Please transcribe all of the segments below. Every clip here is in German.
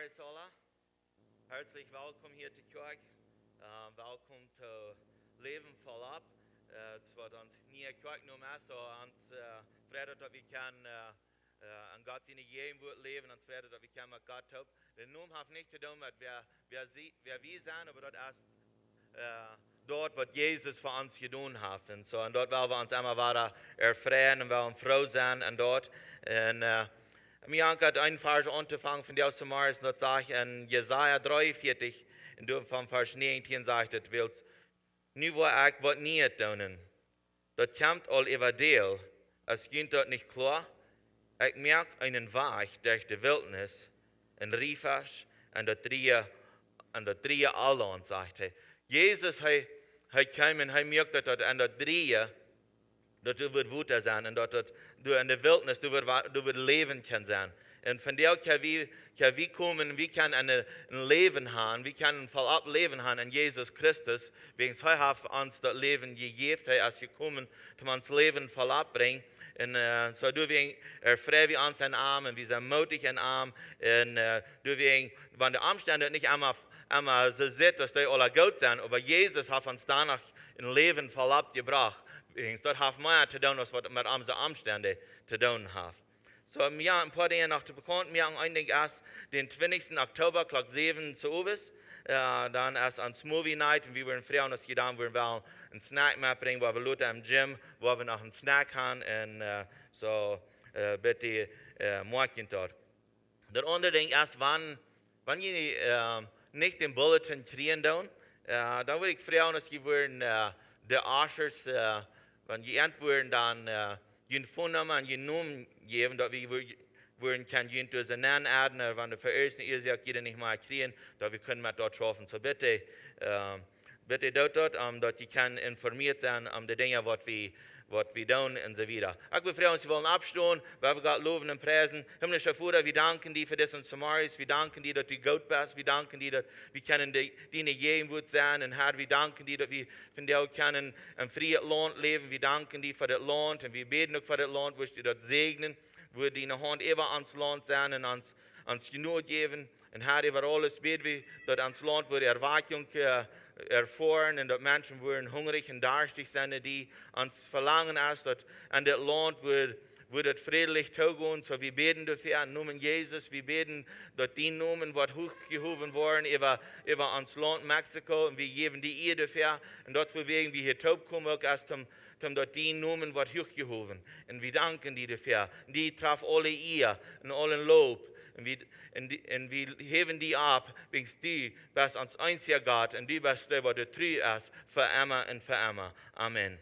Morgens alle. Herzlich willkommen hier zur Kirche. Willkommen zu Leben vollab. Es wird uns nie Kirche nur mehr, so uns freut, dass wir können an Gott in jedem Wort leben und freut, dass wir können mit Gott tun. Der Nun hat nicht zu tun mit wer wir sind, aber das ist dort, was Jesus für uns getan hat. Und so, und dort wollen wir uns immer weiter erfreuen und wollen froh sein und dort. Und, mir hat ein Vers angefangen von der aus Morgens, und das sagt in Jesaja 43, in dem von Vers 19 sagt, das willst, nu wo ich was nie tun, das kommt all über dir, es geht dort nicht klar, ich merke einen Weg durch die Wildnis, und rief es, und das drei alle, sagt er. Jesus, er kam und er merkt, dass an der drei, dass du wird Wutter sein und dass du in der Wildnis, du wird leben können sein. Und von der kann wir kommen, wir können ein Leben haben, wir können ein vollab Leben haben in Jesus Christus, wegen er hat uns das Leben gegeben, als wir kommen, um uns Leben vollab bringen. Und so du wegen erfreuen wir uns einen Arm und wir sind mutig einen Arm. Und du wegen, wenn die Umstände nicht einmal so sind, dass die alle gut sind, aber Jesus hat uns danach ein Leben vollab gebracht. Das hat mehr zu tun, als was mit unseren Umständen zu tun hat. So, wir haben ein paar Dinge noch zu bekommen. Wir haben eigentlich erst den 20. Oktober, Klock 7 zu Uwes. Dann erst ans Movie Night. Und wir wollen Frauen das getan, wir wollen einen Snack mitbringen, wo wir Leute im Gym, wo wir noch einen Snack haben. Und so, bitte morgen dort. Das andere Ding ist, wenn ihr nicht den Bulletin kriegen, dann würde ich fragen, dass ihr wollen, die Ushers, wenn die antworten, dann ihren Phonennummer und ihren Namen geben, dass wir wollen können ihn zu nennen, wenn der Verehrten ist, jeder nicht mal kriegen, dass wir können mit dort treffen. So bitte dort, dass die kann informiert sein die Dinge, was wir tun und so weiter. Ich will fragen, Sie wollen abstehen, weil wir Gott loben und preisen. Himmlischer Vater, wir danken dir für diesen Samaris, wir danken dir, dass du gut bist, wir danken dir, dass wir können deine Gegenwart sein und Herr, wir danken dir, dass wir von dir können im freien Land leben, wir danken dir für das Land und wir beten auch für das Land, wo wir das segnen, wo deine Hand über ans Land sein und uns genug geben. Und Herr, über alles beten wir, dass ans Land wo die Erwartung erfahren und dass Menschen würden hungrig und durstig sein, die uns verlangen, dass an das Land wird friedlich zugehen. So wir beten dafür im Namen Jesus, wir beten, dass die Namen wird hochgehoben worden über ans Land Mexiko und wir geben die ihr dafür und dort bewegen wir hier taub kommen, auch erst dort die Namen wird hochgehoben. Und wir danken dir dafür. Die traf alle ihr und allen Lob. Und wir heben die ab, wegen du bist uns einziger Gott und du bist der, was du treu ist, für immer und für immer. Amen.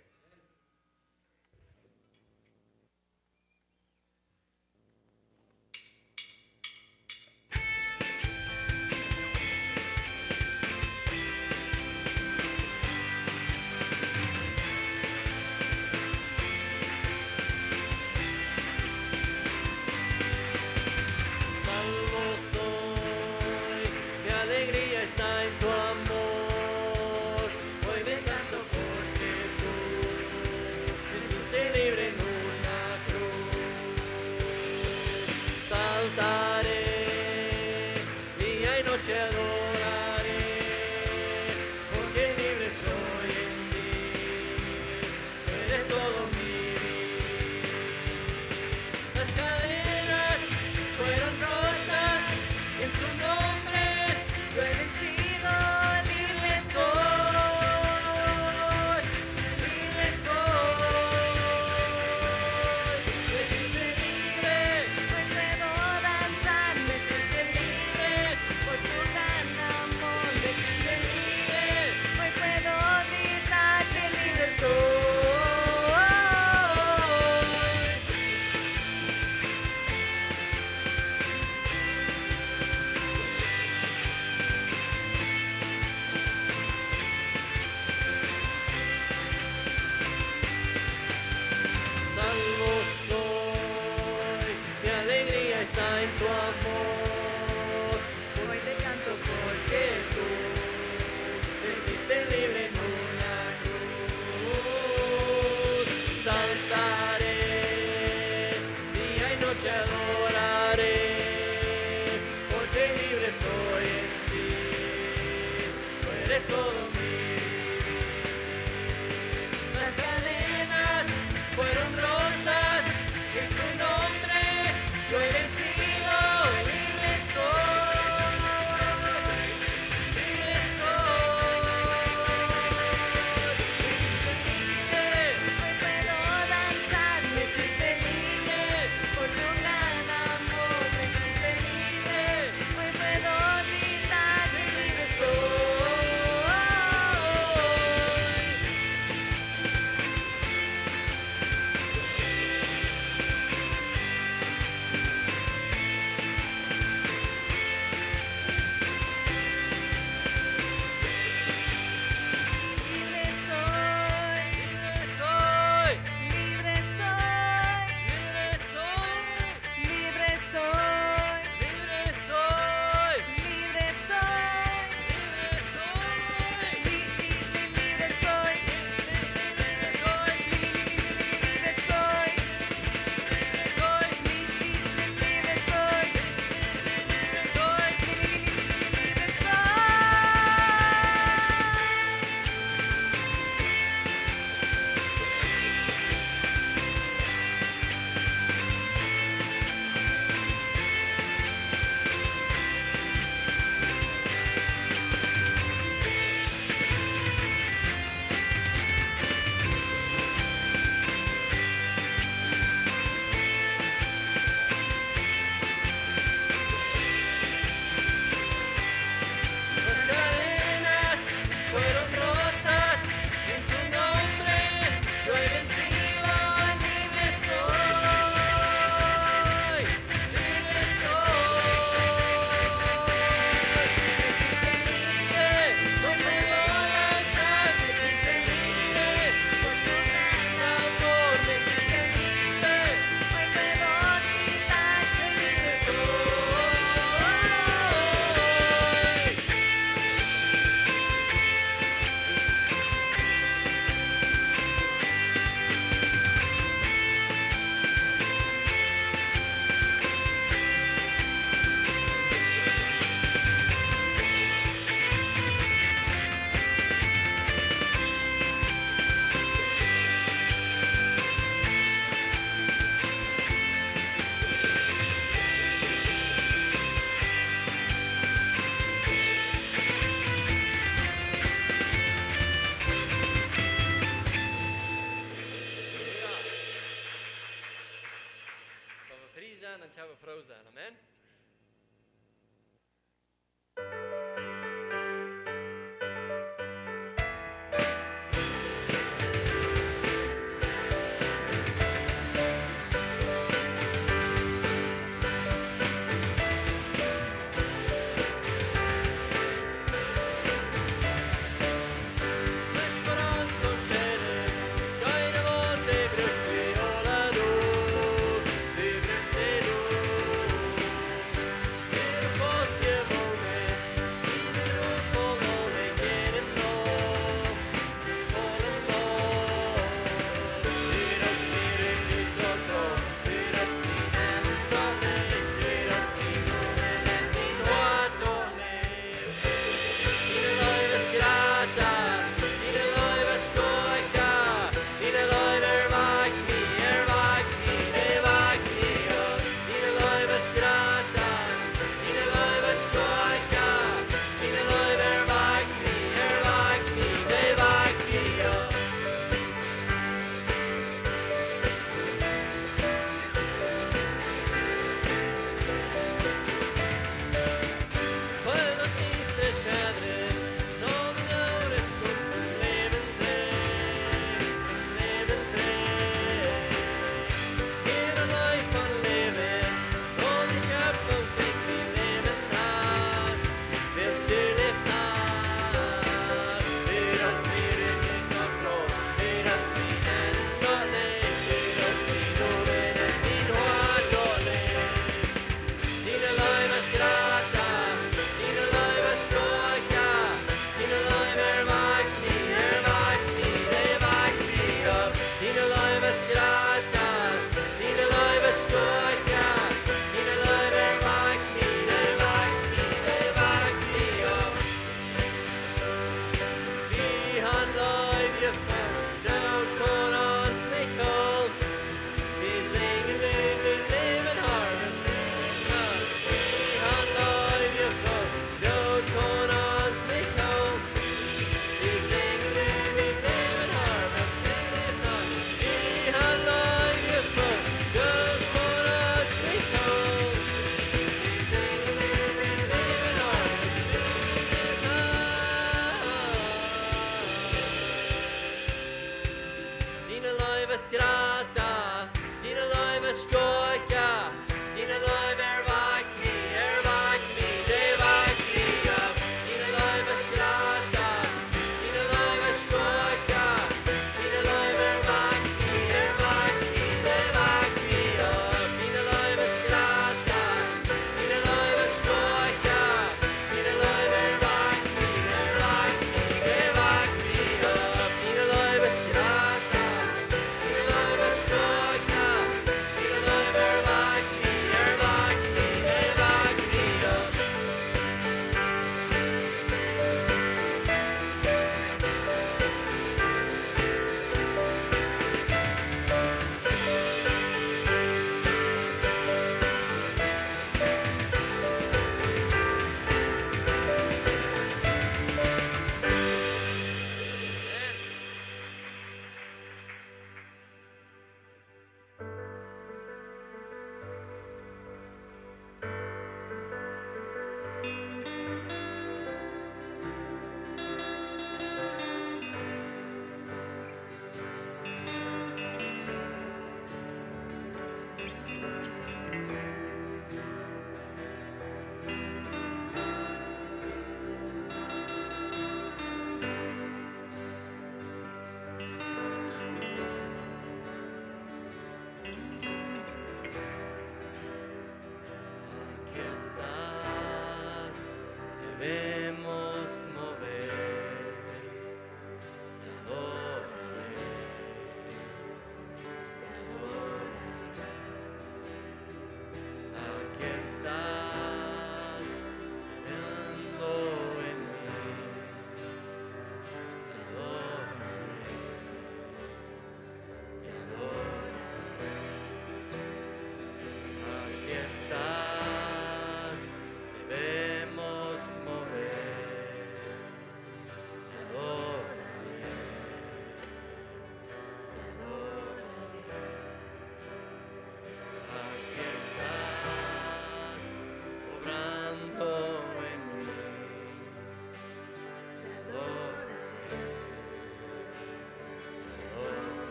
Alegría está en tu amor, hoy me canto porque tú gaan we vrouw zijn. Amen.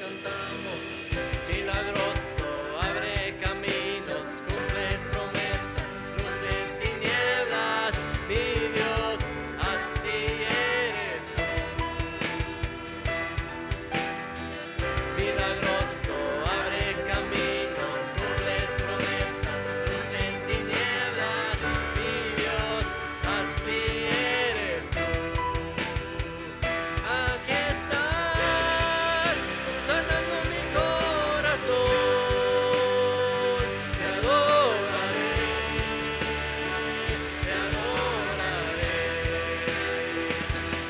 cantamos, milagroso, abre caminos, cumples promesas, luz en tinieblas, mi Dios, así eres tú. Milagroso, abre caminos, cumples promesas, luz en tinieblas, mi Dios, así eres tú. Aquí estás, sanando mi corazón, te adoraré, te adoraré.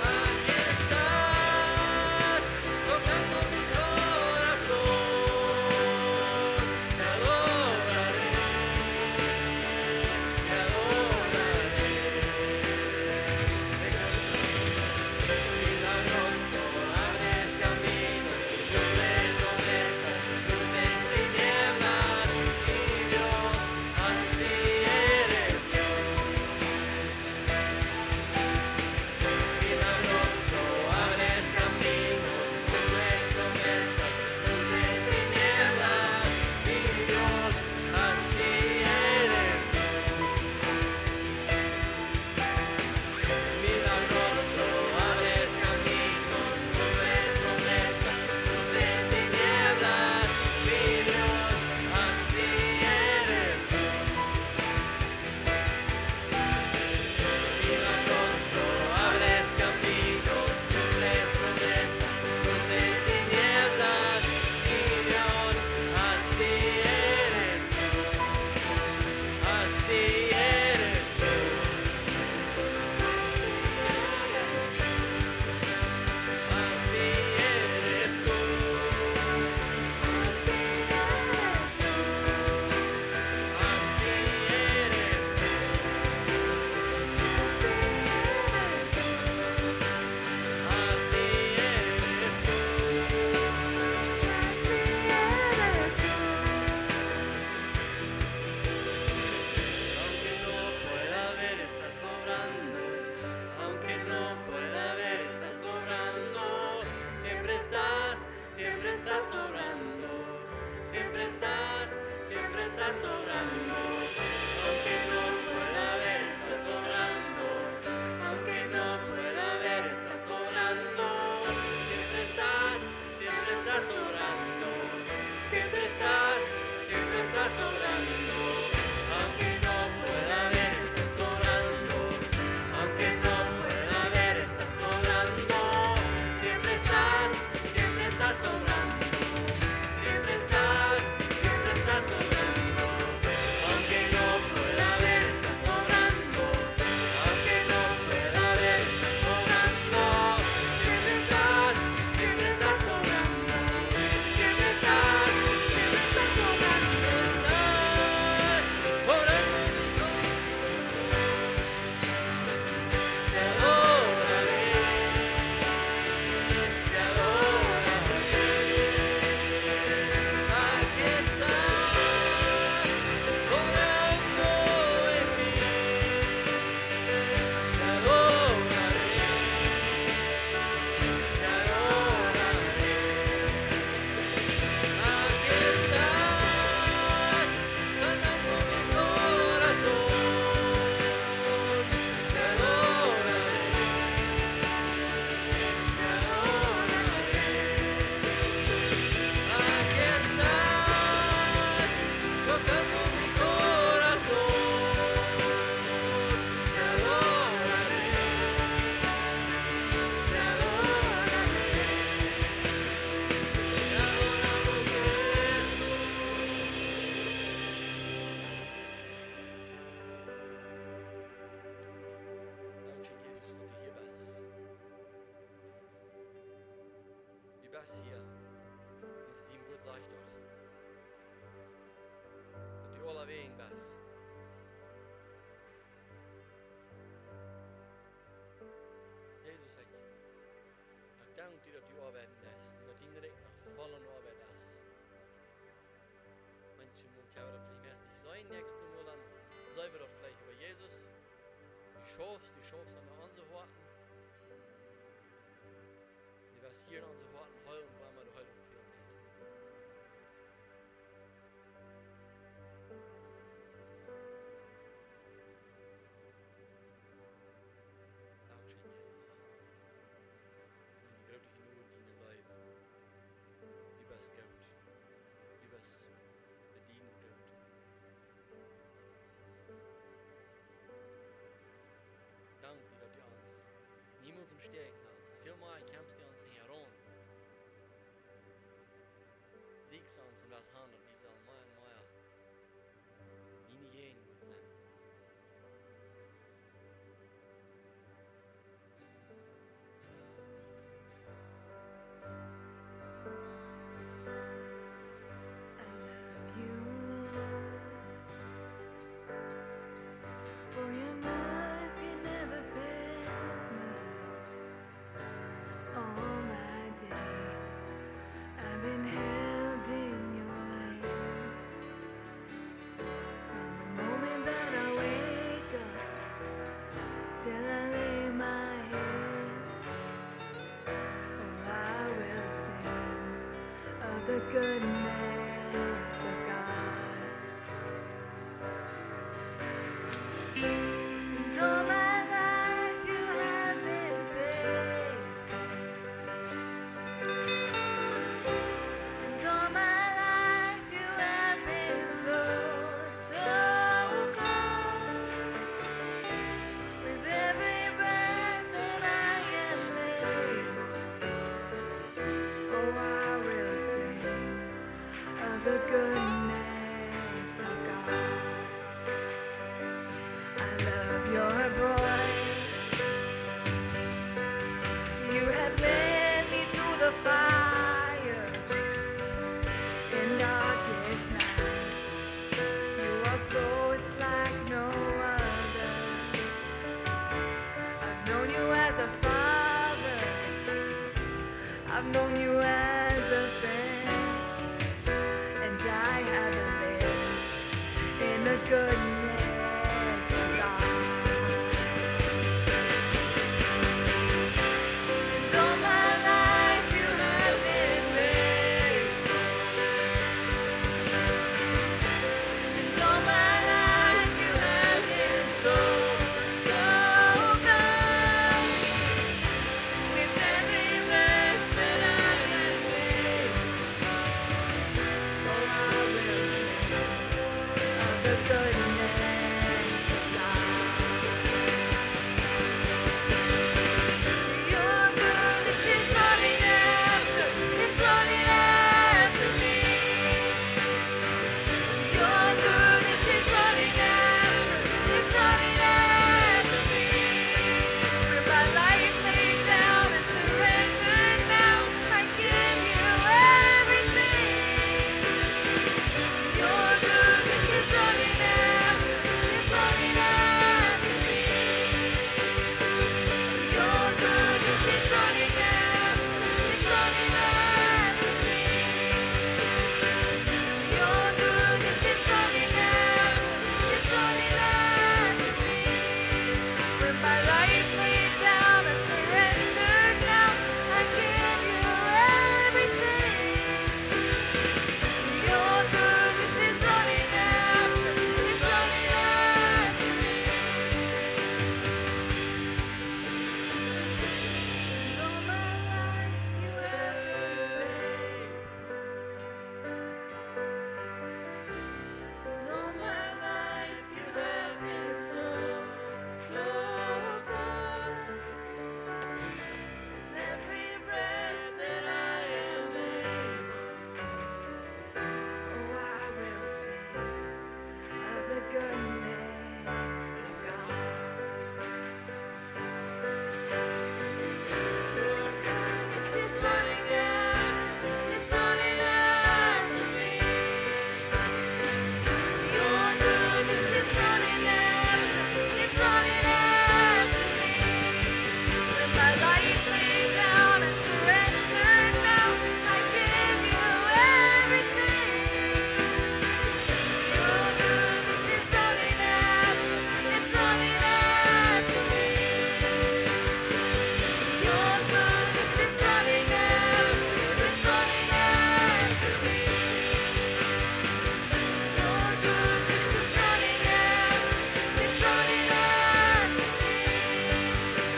Aquí estás, tocando mi corazón, te adoraré, te adoraré. Milagroso, abres caminos, cumples promesas, luz en tinieblas, mi Dios, así eres tú. Milagroso, abres caminos, cumples promesas, luz en tinieblas, mi Dios, así eres tú. Milagroso, abres caminos, cumples promesas, luz en tinieblas, mi Dios, así eres tú. Milagroso, abres caminos, cumples promesas, luz en tinieblas, mi Dios, así eres tú, así eres tú, así eres tú, así eres tú. Así eres tú. Aunque no pueda ver, estás sobrando. Aunque no pueda ver, estás sobrando. Siempre estás sobrando. Siempre estás sobrando. Aunque no pueda ver, estás sobrando. Aunque no pueda ver, estás sobrando. Siempre estás sobrando. Siempre estás sobrando. Aunque no pueda ver, estás sobrando. Aunque no pueda ver, estás sobrando. Siempre estás sobrando. Siempre estás sobrando. Aunque no pueda ver, estás sobrando. Aunque no pueda ver, estás sobrando. Siempre estás sobrando. Siempre estás sobrando. Estás orando mi corazón. Te adoraré, te adoraré. Aquí estás, orando en mí. Te adoraré, te adoraré. Aquí estás, sanando mi corazón. Te adoraré, te adoraré. Aquí estás, tocando mi corazón. Te adoraré, te adoraré. Te adoramos, Jesús. Danke, Jesus, dass du hier bist. Du bist hier, wenn es dir gut sagt dort. Dass du allerwegen bist. Jesus, ich danke dir, dass du arbeiten lässt. Und dass du direkt nach vollen Arbeit hast. Manche Mal kann das vielleicht erst nicht sein, nächstes Mal dann sei wir doch vielleicht über Jesus. Du schaffst an unsere Worten. Du wirst hier in unsere Worten heulen, weil wir die Heilung führen wird. the goodness of God. And all my life you have been faithful. And all my life you have been so, so good. With every breath that I am able, oh, I will sing of the goodness of God. I love your voice. You have led me through the fire in darkest night. You are close like no other. I've known you as a father. I've known you as a friend. And I have lived in the goodness of God. And all my life you have been faithful. And all my life you have been so, so good. With every breath that I am able, oh, I will sing of the goodness of God. Your goodness is running after me. Your goodness is running after me. With my life laid down and surrendered now, I give you everything. Your goodness is running after me. Your goodness is running after me. Your goodness is running after me. With my life laid down and surrendered now, I give you everything. Your goodness is running after me. And all my life you have been faithful. And all my life you have been so, so good. With every breath that I am able, oh, I will sing of the goodness of God. Your goodness is running after me. Your goodness is running after me. With my life laid down and surrendered now, I give you everything. Your goodness is running after me. Your goodness is running after me. Your goodness is running after me.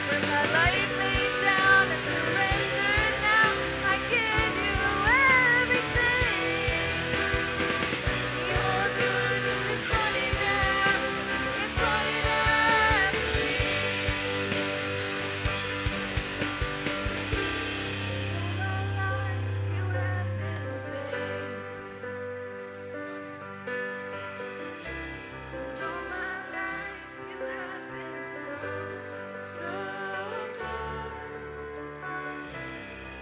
With my life laid down and surrendered now, I give you everything. Your goodness is running after me. All my life you have been faithful. All my life you have been so, so good.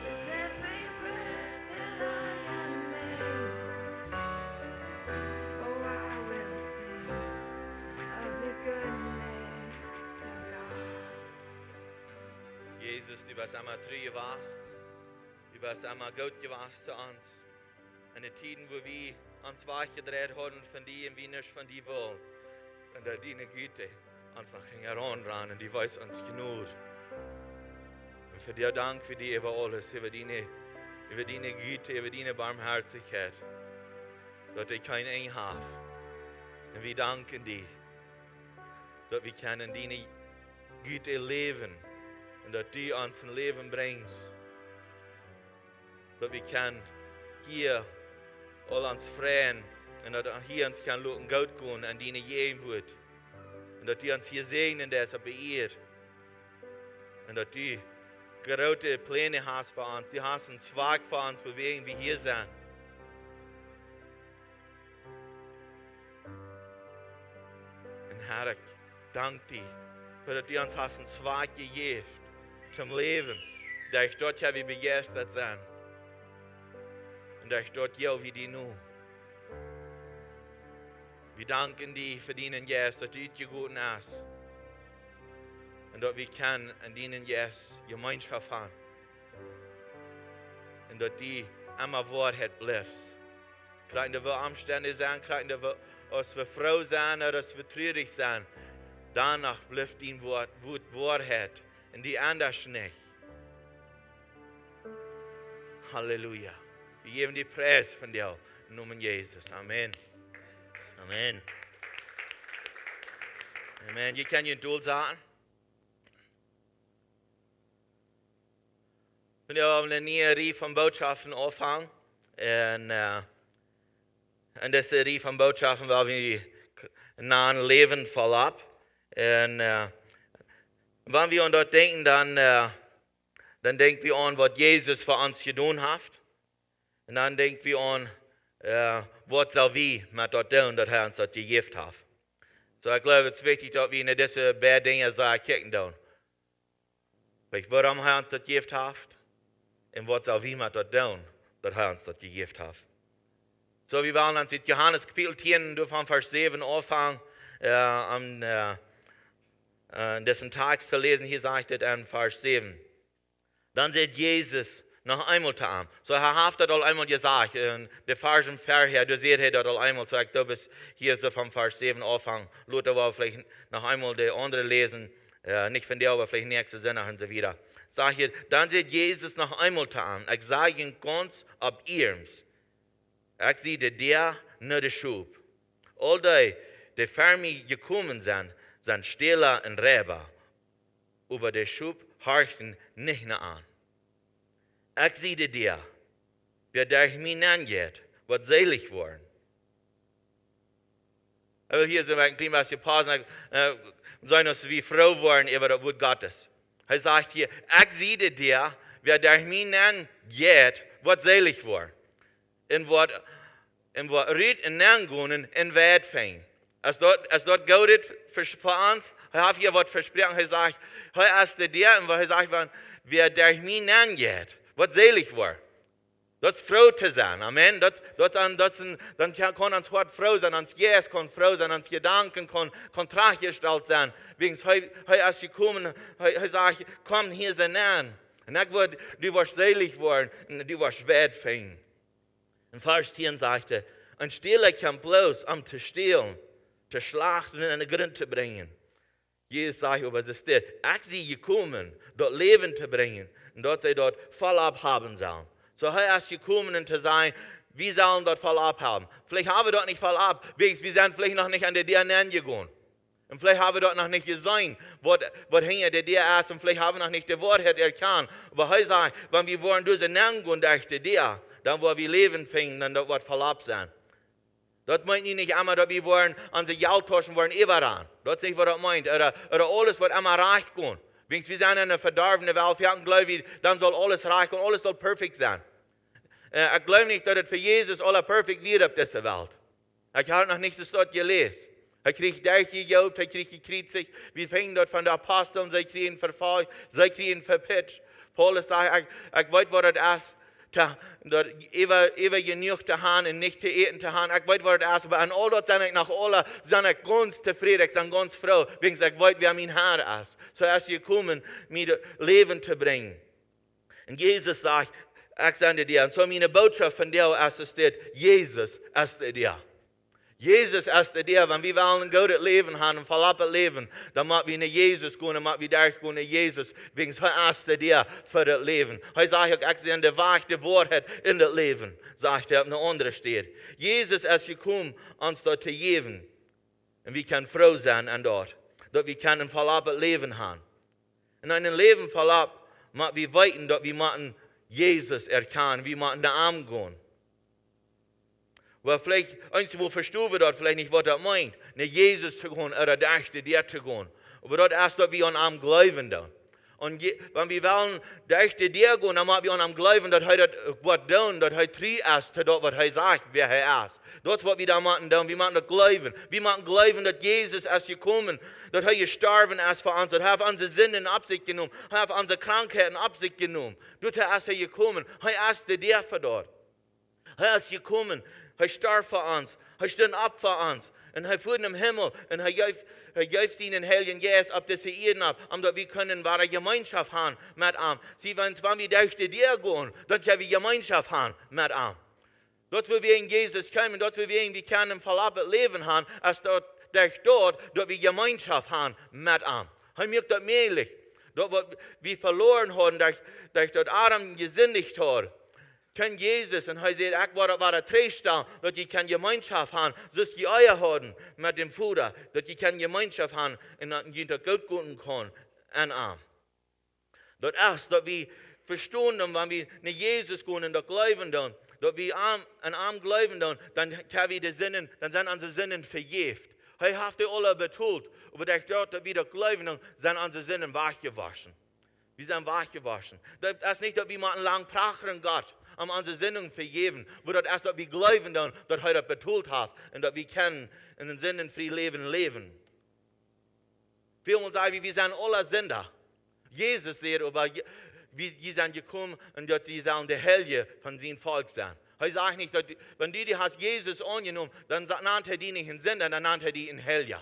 With every breath that I am able, oh, I will sing of the goodness of God. Jesus, du bist einmal treu gewesen. Du bist einmal gut gewesen zu uns. In den Tiden, wo wir uns weggedreht haben von dir und wir nicht von dir wollen. Und da deine Güte uns noch heranrennen und die weiß uns genug. Und für dir Dank für die über alles, über deine über deine Güte, über deine Barmherzigkeit, dass ich kein Eng habe. Und wir danken dir, dass wir können deine Güte leben und dass du uns ein Leben bringst. Dass wir können hier all uns freuen und dass hier uns kann Leuten gut gehen an deine Gegenwart. Und dass du uns hier segnen, das bei ihr. Und dass du große Pläne hast für uns. Du hast einen Zweig für uns, für wen wir hier sind. Und Herr, ich danke dir, dass du uns hast einen Zweig gegeben zum Leben. Dass ich dort ja wie begeistert sein. Und dass ich dort ja wie die nu. Wir danken dir für deinen Geist, dass du es guten hast. Und dass wir können an deinen Geist Gemeinschaft haben. Und dass die immer Wahrheit bleibst. Vielleicht dass wir Umstände sein, vielleicht dass wir froh sein oder dass wir traurig sein. Danach bleibt dein Wort Wahrheit. Und die anders nicht. Halleluja. Wir geben dir Preis von dir. Im Namen Jesus. Amen. Amen. Amen. Je kan je een doel zetten. We hebben een nieuwe rie van boodschappen afhangen. En deze rie van boodschappen waar we na een leven volop. En wanneer we aan dat denken, dan denken we aan wat Jezus voor ons gedaan heeft. En dan denken we aan wat zal wie met dat doen dat hij ons dat gegeven heeft. So ik geloof het is wichtig dat we naar deze beide dingen zullen kijken doen. Waarom hij ons dat gegeven heeft. En wat zal wie met dat doen dat hij ons dat gegeven heeft. So wir wollen uns in Johannes Kapitel 10 von Vers 7 anfangen, dessen Text zu lesen. Hier sagt es in Vers 7. Dann sagt Jesus noch einmal zu ihm. So er hat das all einmal gesagt. In der Versen vorher, du siehst das all einmal. So ich glaube, hier so vom Vers 7 anfangen. Luther war vielleicht noch einmal die andere lesen. Nicht von der, aber vielleicht nächste Sinne und so wieder. Sag hier, dann sagt Jesus noch einmal zu ihm. Ich sage Ihnen ganz ab ihrms. Ich sehe der nur der Schub. All die vor mir gekommen sind Stehler und Räber. Aber der Schub horchten nicht mehr an. Ich sehe der, wer durch mich angeht, wird selig worden. Aber hier sind wir ein klein bisschen pausen, sollen uns wie froh werden über das Wort Gottes. Er sagt hier, ich sehe der, wer durch mich angeht, wird selig worden. En wat reed en nangoonen en wijd fijn. Als dat goed is voor ons, hij heeft hier wat versproken. Hij zegt, hij is de der, en hij zegt, wie durch mich angeht, wat selig wordt. Dat is vrouw te zijn, amen. Dan kan ons hart vrouw zijn, ons geest kan vrouw zijn, ons gedanken kan terechtgesteld zijn. Wegens hij is gekomen, hij zegt, kom hier zijn aan. En ik word, du wirst selig worden, en du wirst wijd fijn. In Vers 10 sagte, ein Stehler kam bloß, zu stehlen, zu schlachten und in den Grund zu bringen. Jesus sagt, aber es ist der, ich sie gekommen, dort Leben zu bringen und dort sie dort voll abhaben sollen. So er ist gekommen, um zu sein, wir sollen dort voll abhaben. Vielleicht haben wir dort nicht voll ab, wir sind vielleicht noch nicht an der DNA gegangen. Und vielleicht haben wir dort noch nicht gesehen, was hinter der DNA ist und vielleicht haben wir noch nicht die Wahrheit erkannt. Aber er sagt, wenn wir wollen diese Namen gehen durch die DNA, dann wo wir leben finden, dann das wird verlabt sein. Das meint nicht immer, dass wir wollen, unsere Geldtaschen wollen überall. Das ist nicht, was das meint. Oder alles wird immer reich gehen. Wenn wir sind in einer verdorbenen Welt, wir glauben, dann soll alles reich und alles soll perfekt sein. Ich glaube nicht, dass es für Jesus alles perfekt wird auf dieser Welt. Ich habe noch nichts dort gelesen. Er kriegt durchgejobt, er kriegt gekriegt, wir fingen dort von den Aposteln, sie kriegen verfolgt, sie kriegen verpitcht. Paulus sagt, ich weiß, was das ist. Dat even genoeg te gaan en niet te eten te gaan. Ik weet wat het is, maar aan al dat zijn ik nog alle, zijn ik ganz tevreden, ik ben ganz froh, wegen ik weet wie mijn Herr is. So als je komen, mir Leben te brengen. En Jesus sagt, ik zende dir, en so meine Botschaft von dir ist es dit, Jesus ist dir. Jesus ist der, wenn wir wollen ein gutes Leben haben, ein verlapptes Leben, dann müssen wir nach Jesus gehen, dann müssen wir durchgehen nach Jesus, wegen er ist der für das Leben. Er sagt, ich sehe der Wahrheit, die Wahrheit in das Leben, sagt er, auf einer anderen steht. Jesus ist gekommen, uns dort zu geben. Und wir können froh sein an dort, dass wir ein verlapptes Leben haben. In einem Leben verlappt, müssen wir weiten, dass wir Jesus erkennen, wir müssen den Arm gehen. Weil vielleicht, irgendwo verstehen wir dort vielleicht nicht, was das meint, nach Jesus zu gehen oder dachte dir zu gehen. Aber dort erst, dass wir an am Glauben da. Und wenn wir wollen, dachte dir gehen, dann müssen wir an am Glauben, dass er das was tun, dass er treu ist, zu dort, was er sagt, wer er ist. Das ist, was wir da machen, wir machen das Glauben. Wir machen Glauben, dass Jesus ist gekommen, dass er gestorben ist für uns, dass er unsere Sünden in Absicht genommen, er hat unsere Krankheiten in Absicht genommen. Dort ist er gekommen, er ist der für dort. Er ist gekommen. Er starb für uns. Er stand ab für uns. Und er fuhr im Himmel. Und er gab seinen Heiligen Geist ab diese Erden ab. Und wir können wahre Gemeinschaft haben mit ihm. Sie, wenn wir durch die dir gehen, dann können wir Gemeinschaft haben mit ihm. Dort, wo wir in Jesus kommen, dort, wo wir können ein verlapptes Leben haben, als dort, dass wir Gemeinschaft haben mit ihm. Er macht das möglich. Dort, wo wir verloren haben, durch das Adam gesündigt hat, kann Jesus, und er sagt, ich war der Trägste, dass ich keine Gemeinschaft haben, so dass die Eier haben mit dem Vater, dass ich keine Gemeinschaft haben, und dass ich das Gott gehen kann, an ihm. Das ist, dass wir verstehen, wenn wir nach Jesus gehen und das glauben, dass wir an ihm glauben, dann können wir die Sünden, dann sind unsere Sünden vergeben. Er hat die alle betont, aber durch das, dass wir das glauben, sind unsere Sünden wachgewaschen. Wir sind wachgewaschen. Das ist nicht, dass wir mal einen langen prachten Gott um unsere Sünden vergeben, wo das erst, dass wir glauben, dass er das betont hat und dass wir können in den sündenfreien leben. Viele sagen, wir sind alle Sünder. Jesus sagt aber, wir sind gekommen und dass sie sollen der Helge von seinem Volk sein. Er sagt nicht, dass, wenn die hast Jesus angenommen, dann nannte er die nicht in Sünder, dann nannte er die in Helge.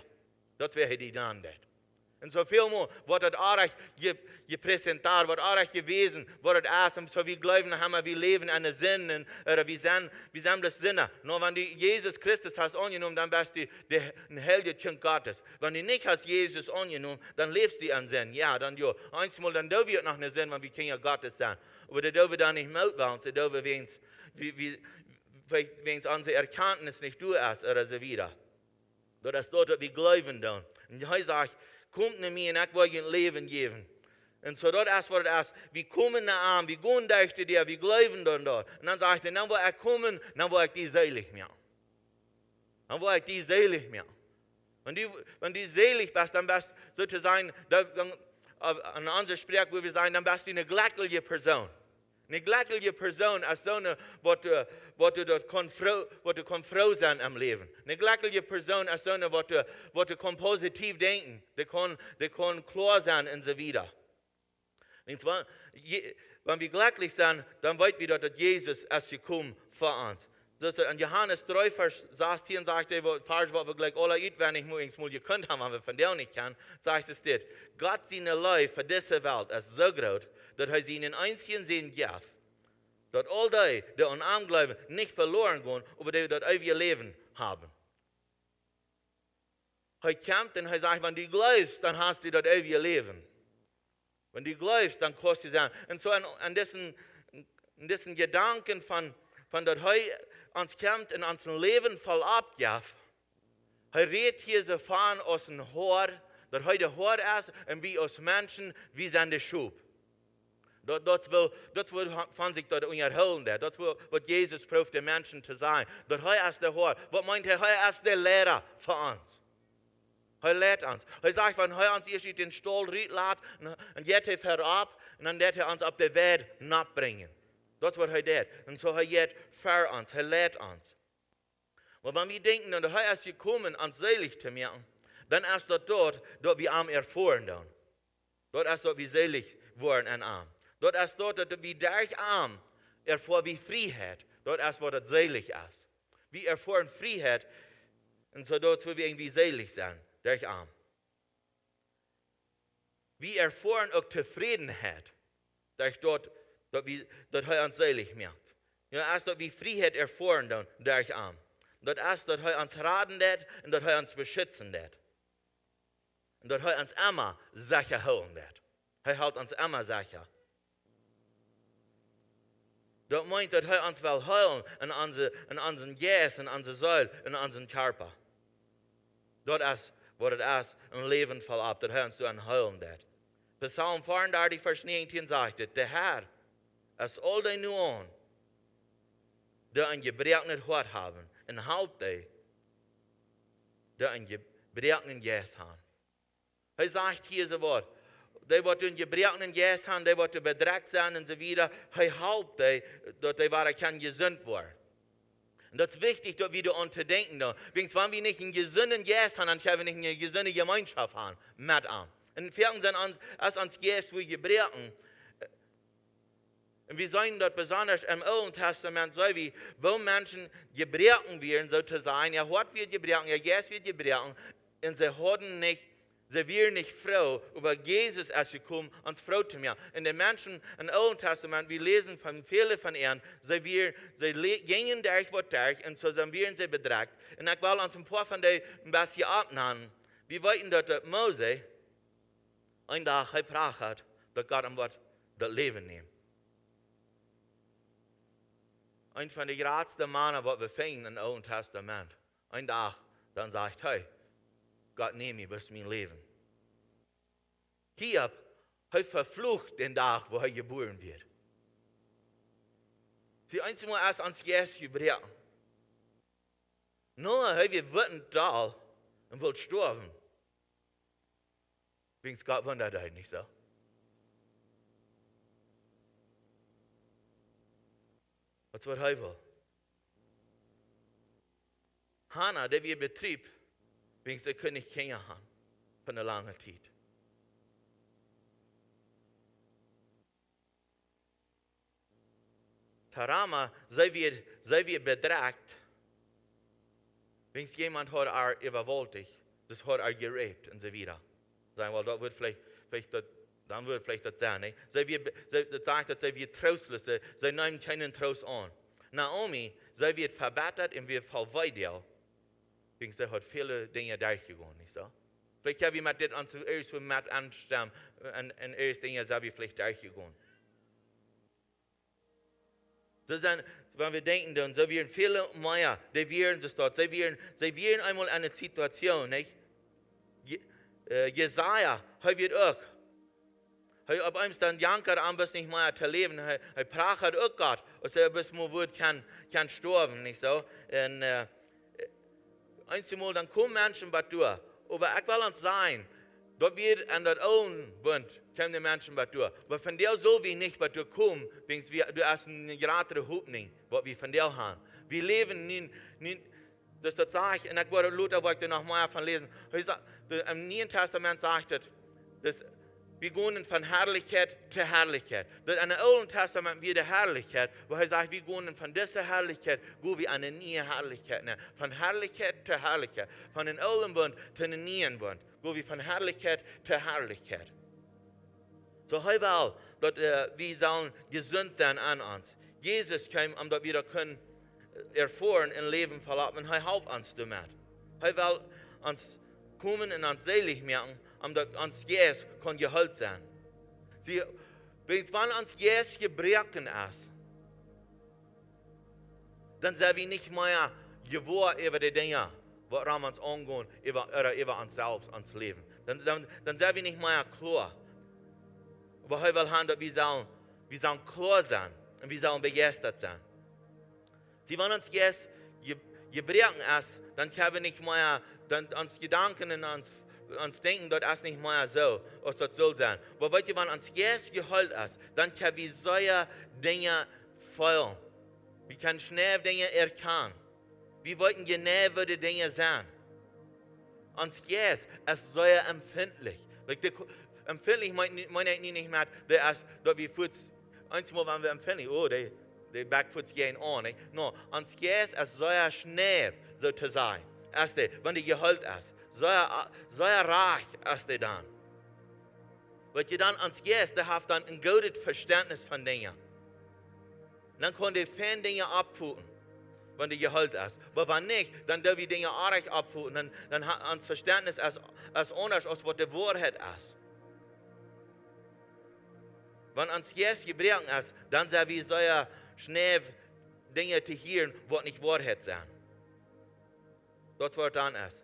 Das wäre die genannt. Und so viel mehr wird das auch gepräsentiert, wird auch gewesen, wird das erst, und so wir glauben, haben wir leben an den Sinnen, oder wir sind das Sinne. Nur wenn du Jesus Christus hast angenommen, dann bist du ein Helge Kind Gottes. Wenn du nicht hast Jesus angenommen, dann lebst du an Sinn. Ja, dann ja. Einmal, dann dürfen wir noch einen Sinn, wenn wir Kinder Gottes sind. Aber da dürfen wir dann nicht Mut werden, da dürfen wir, wenn es unsere Erkenntnis nicht du ist, oder so wieder. Das ist dort, dass wir glauben dann. Und er sagt, kommt zu mir und ich will euch ein Leben geben. Und so dort erst, wir kommen nach ihm, wir gehen durch dir, wir glauben dann dort. Und dann sagt er, dann will ich kommen, dann will ich die selig machen. Dann will ich die selig machen. Wenn du selig bist, dann bist du sozusagen, an unserer Sprache, wo wir sagen, dann bist du eine glückliche Person. Eine glückliche Person ist so eine, was du froh sein am Leben. Eine glückliche Person ist so eine, was du positiv denken. Die kann klar sein und so weiter. Und zwar, wenn wir glücklich sind, dann weiß wir, dass Jesus ist gekommen für uns. Das in Johannes 3, Vers 16 sagt er, was wir gleich alle wenn ich mal gekannt haben, wenn wir von der nicht kennen, sagt es dit, Gott seine Liebe für diese Welt ist so groß, dass er seinen einzigen Sohn gibt, dass all die an ihm glauben, nicht verloren gehen, aber die das ewige Leben haben. Er kämpft und er sagt, wenn du glaubst, dann hast du das ewige Leben. Wenn du glaubst, dann kannst du sein. Und so an diesen Gedanken von dass er uns kämpft und uns ein Leben voll abgibt, er redet hier so von aus dem Hort, dass er der Hort ist und wir als Menschen, wir sind der Schub. Das will von sich dort unterholen. Das will, was Jesus prüft, den Menschen zu sein. Dass er ist der Hort. Was meint er? Er ist der Lehrer für uns. Er lehrt uns. Er sagt, wenn er uns erst den Stall lässt und geht er herab, und dann wird er uns auf der Weg nachbringen. Das ist, was er tut. Und so er geht für uns. Er lehrt uns. Und wenn wir denken, dass er ist gekommen, uns selig zu machen, dann ist das dort wir am erfahren. Dort ist dort wir selig worden an ihm. Dort ist dort, dass wir durch Arm erfahren wie Freiheit. Dort ist, wo das selig ist. Wir erfahren Freiheit und so dort, wo wir irgendwie selig sein, durch Arm. Wir erfahren auch Zufriedenheit, durch dort, dass er uns selig macht. Ja, erst dort wir Freiheit erfahren dann, durch Arm. Dat ist, dass er uns raten wird und dass er uns beschützen wird. Und dass er uns immer sicher holen wird. Er hält uns immer sicher. Das meint, dass er uns will heilen in unseren Geist, in unserer Seele, in unseren Körper. Das ist, was es ist, ein Leben voll ab, dass er uns so heilen wird. Psalm 34, Vers 19 sagt, der Herr ist all die nun, die ein gebrochenes Hart haben, und halt die ein gebrochenen Geist haben. Er sagt hier so Wort, die ein gebrochenen Geist haben, die bedreckt sein und so weiter, er halt dass die kein gesund war. Und das ist wichtig, dass wir daran zu denken. Wenn wir nicht einen gesunden Geist haben, dann können wir nicht eine gesunde Gemeinschaft haben mit ihm. Und vielen sind uns Geist wie gebrochen. Und wir sehen dort besonders im Alten Testament, so wie, wo Menschen gebrochen werden, so zu sein. Ihr Hort wird gebrochen, ihr Geist wird gebrochen. Und sie wären nicht froh, über Jesus als gekommen, uns froh zu machen. Und die Menschen im Alten Testament, wir lesen von vielen von ihnen, sie gingen durch, und so werden sie bedrängt. Und ich will uns ein paar von denen ein bisschen abnehmen. Wir wissen, dass Mose einen Tag gebracht hat, dass Gott ihm das Leben nimmt. Ein von den größten Männern, was wir finden im Alten Testament. Ein Tag, dann sagt hey, Gott nehme mich bis mein Leben. Hier hat verflucht den Tag, wo er geboren wird. Sie einmal erst ans Geist gebrochen. Nur er wird ein Tal und will sterben. Wegen Gott wundert er nicht so. Was wird er will? Hannah, der wir betrieb, wegen sie können nicht Kinder haben, von einer langen Zeit. Tarama, sei wir bedrängt, wenn jemand hat überwältigt, das hat gerebt und so weiter. Sagen, well, das wird dann wird vielleicht das sein. Nicht? Das sagt, dass sie trostlos sind, sie nehmen keinen Trost an. Naomi, sie wird verbettert und wird verweidet. Wegen sie hat viele Dinge durchgegangen, nicht so? Vielleicht haben wir mit dem zuerst mit anstimmen und erst Dinge sind wir vielleicht durchgegangen. So sind, wenn wir denken, dann so werden viele mehr, die werden es dort, sie werden einmal eine Situation, nicht? Jesaja, er wird auch. Er ob eins dann jankert an bis nicht mehr zu leben, er prachert auch Gott, und er bis mal wird kann sterben, nicht so? Und einmal dann kommen Menschen bei dir, aber ich will uns sagen, dort wird an der Ohren Bund, kommen die Menschen bei dir. Aber von der soll wir nicht bei dir kommen, wenn du hast eine gerade Hoffnung, was wir von dir haben. Wir leben nicht, das sage ich, und ich wollte Luther wollte noch mal von lesen. Im Neuen Testament sagt das wir gehen von Herrlichkeit zu Herrlichkeit. Das in dem Alten Testament wieder Herrlichkeit, wo er sagt, wir gehen von dieser Herrlichkeit, wo wir eine neue Herrlichkeit nehmen. Von Herrlichkeit zu Herrlichkeit. Von dem alten Bund zu dem neuen Bund, wo wir von Herrlichkeit zu Herrlichkeit. So heute will, dass wir sollen gesund sein an uns. Jesus kam, um dass wir das können erfahren im Leben verlassen, und er hilft uns damit. Er will uns kommen und uns selig machen, dass uns Geist kann geheilt sein. Wenn uns Geist gebrochen ist, dann sind wir nicht mehr gewohnt über die Dinge, woran uns angehen, über uns selbst, uns Leben. Dann sind wir nicht mehr klar. Aber heute will haben, dass wir sollen klar sein und wir sollen begeistert sein. Wenn uns Geist gebrochen ist, dann können wir nicht mehr, dann uns Gedanken und uns denken, das ist nicht mehr so, als das soll sein. Aber wenn uns Geist geheilt ist, dann können wir solche Dinge fühlen. Wir können schnell Dinge erkennen. Wir wollten genau, wo die Dinge sind. Uns Geist ist sehr empfindlich. Empfindlich meine ich nicht mehr, dass wir Fuß, einmal wenn wir empfindlich, oh, die Backfuß gehen an. Nicht? No, uns Geist ist sehr schnell, so zu sein. Wenn die geheilt ist. Sehr reich ist die dann. Weil ihr dann ans Geist, der hat dann ein gutes Verständnis von Dingen. Dann kann die viele Dinge abführen. wenn du gehalt hast. Aber wenn nicht, dann dürfen wir Dinge auch abfuhren. Dann hat uns Verständnis als anders, als was die Wahrheit ist. Wenn uns jetzt gebrochen ist, dann sind wir so schnell Dinge zu hören, was nicht Wahrheit sind. Das was dann ist.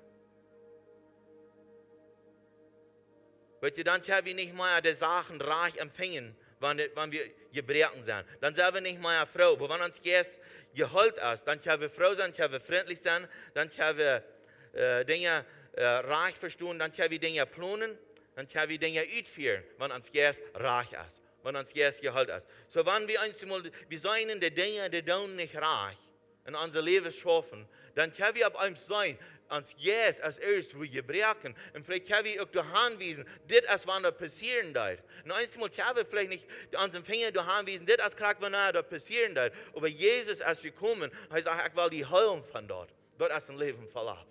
Weil dann können wir nicht mehr die Sachen reich empfangen, wenn wir gebrochen sind. Dann sind wir nicht mehr froh. Aber wenn uns jetzt gehalt ist, dann können wir froh sein, können wir freundlich sein, dann können wir Dinge reich verstehen, dann können wir Dinge planen, dann können wir Dinge ausführen, wenn uns jetzt reich ist, wenn uns jetzt gehalt ist. So wenn wir einmal, wir sollen die Dinge, die tun nicht reich in unser Leben schaffen, dann können wir ab einem sein, uns jetzt als erstes wir gebrechen. Und vielleicht können wir auch daheim wiesen, das ist, was da passieren wird. Und einmal können wir vielleicht nicht unseren Finger daheim wiesen, das ist klar, was da passieren wird. Aber Jesus ist gekommen, er sagt, ich will die heilen von dort. Dort ist ein Leben voll ab.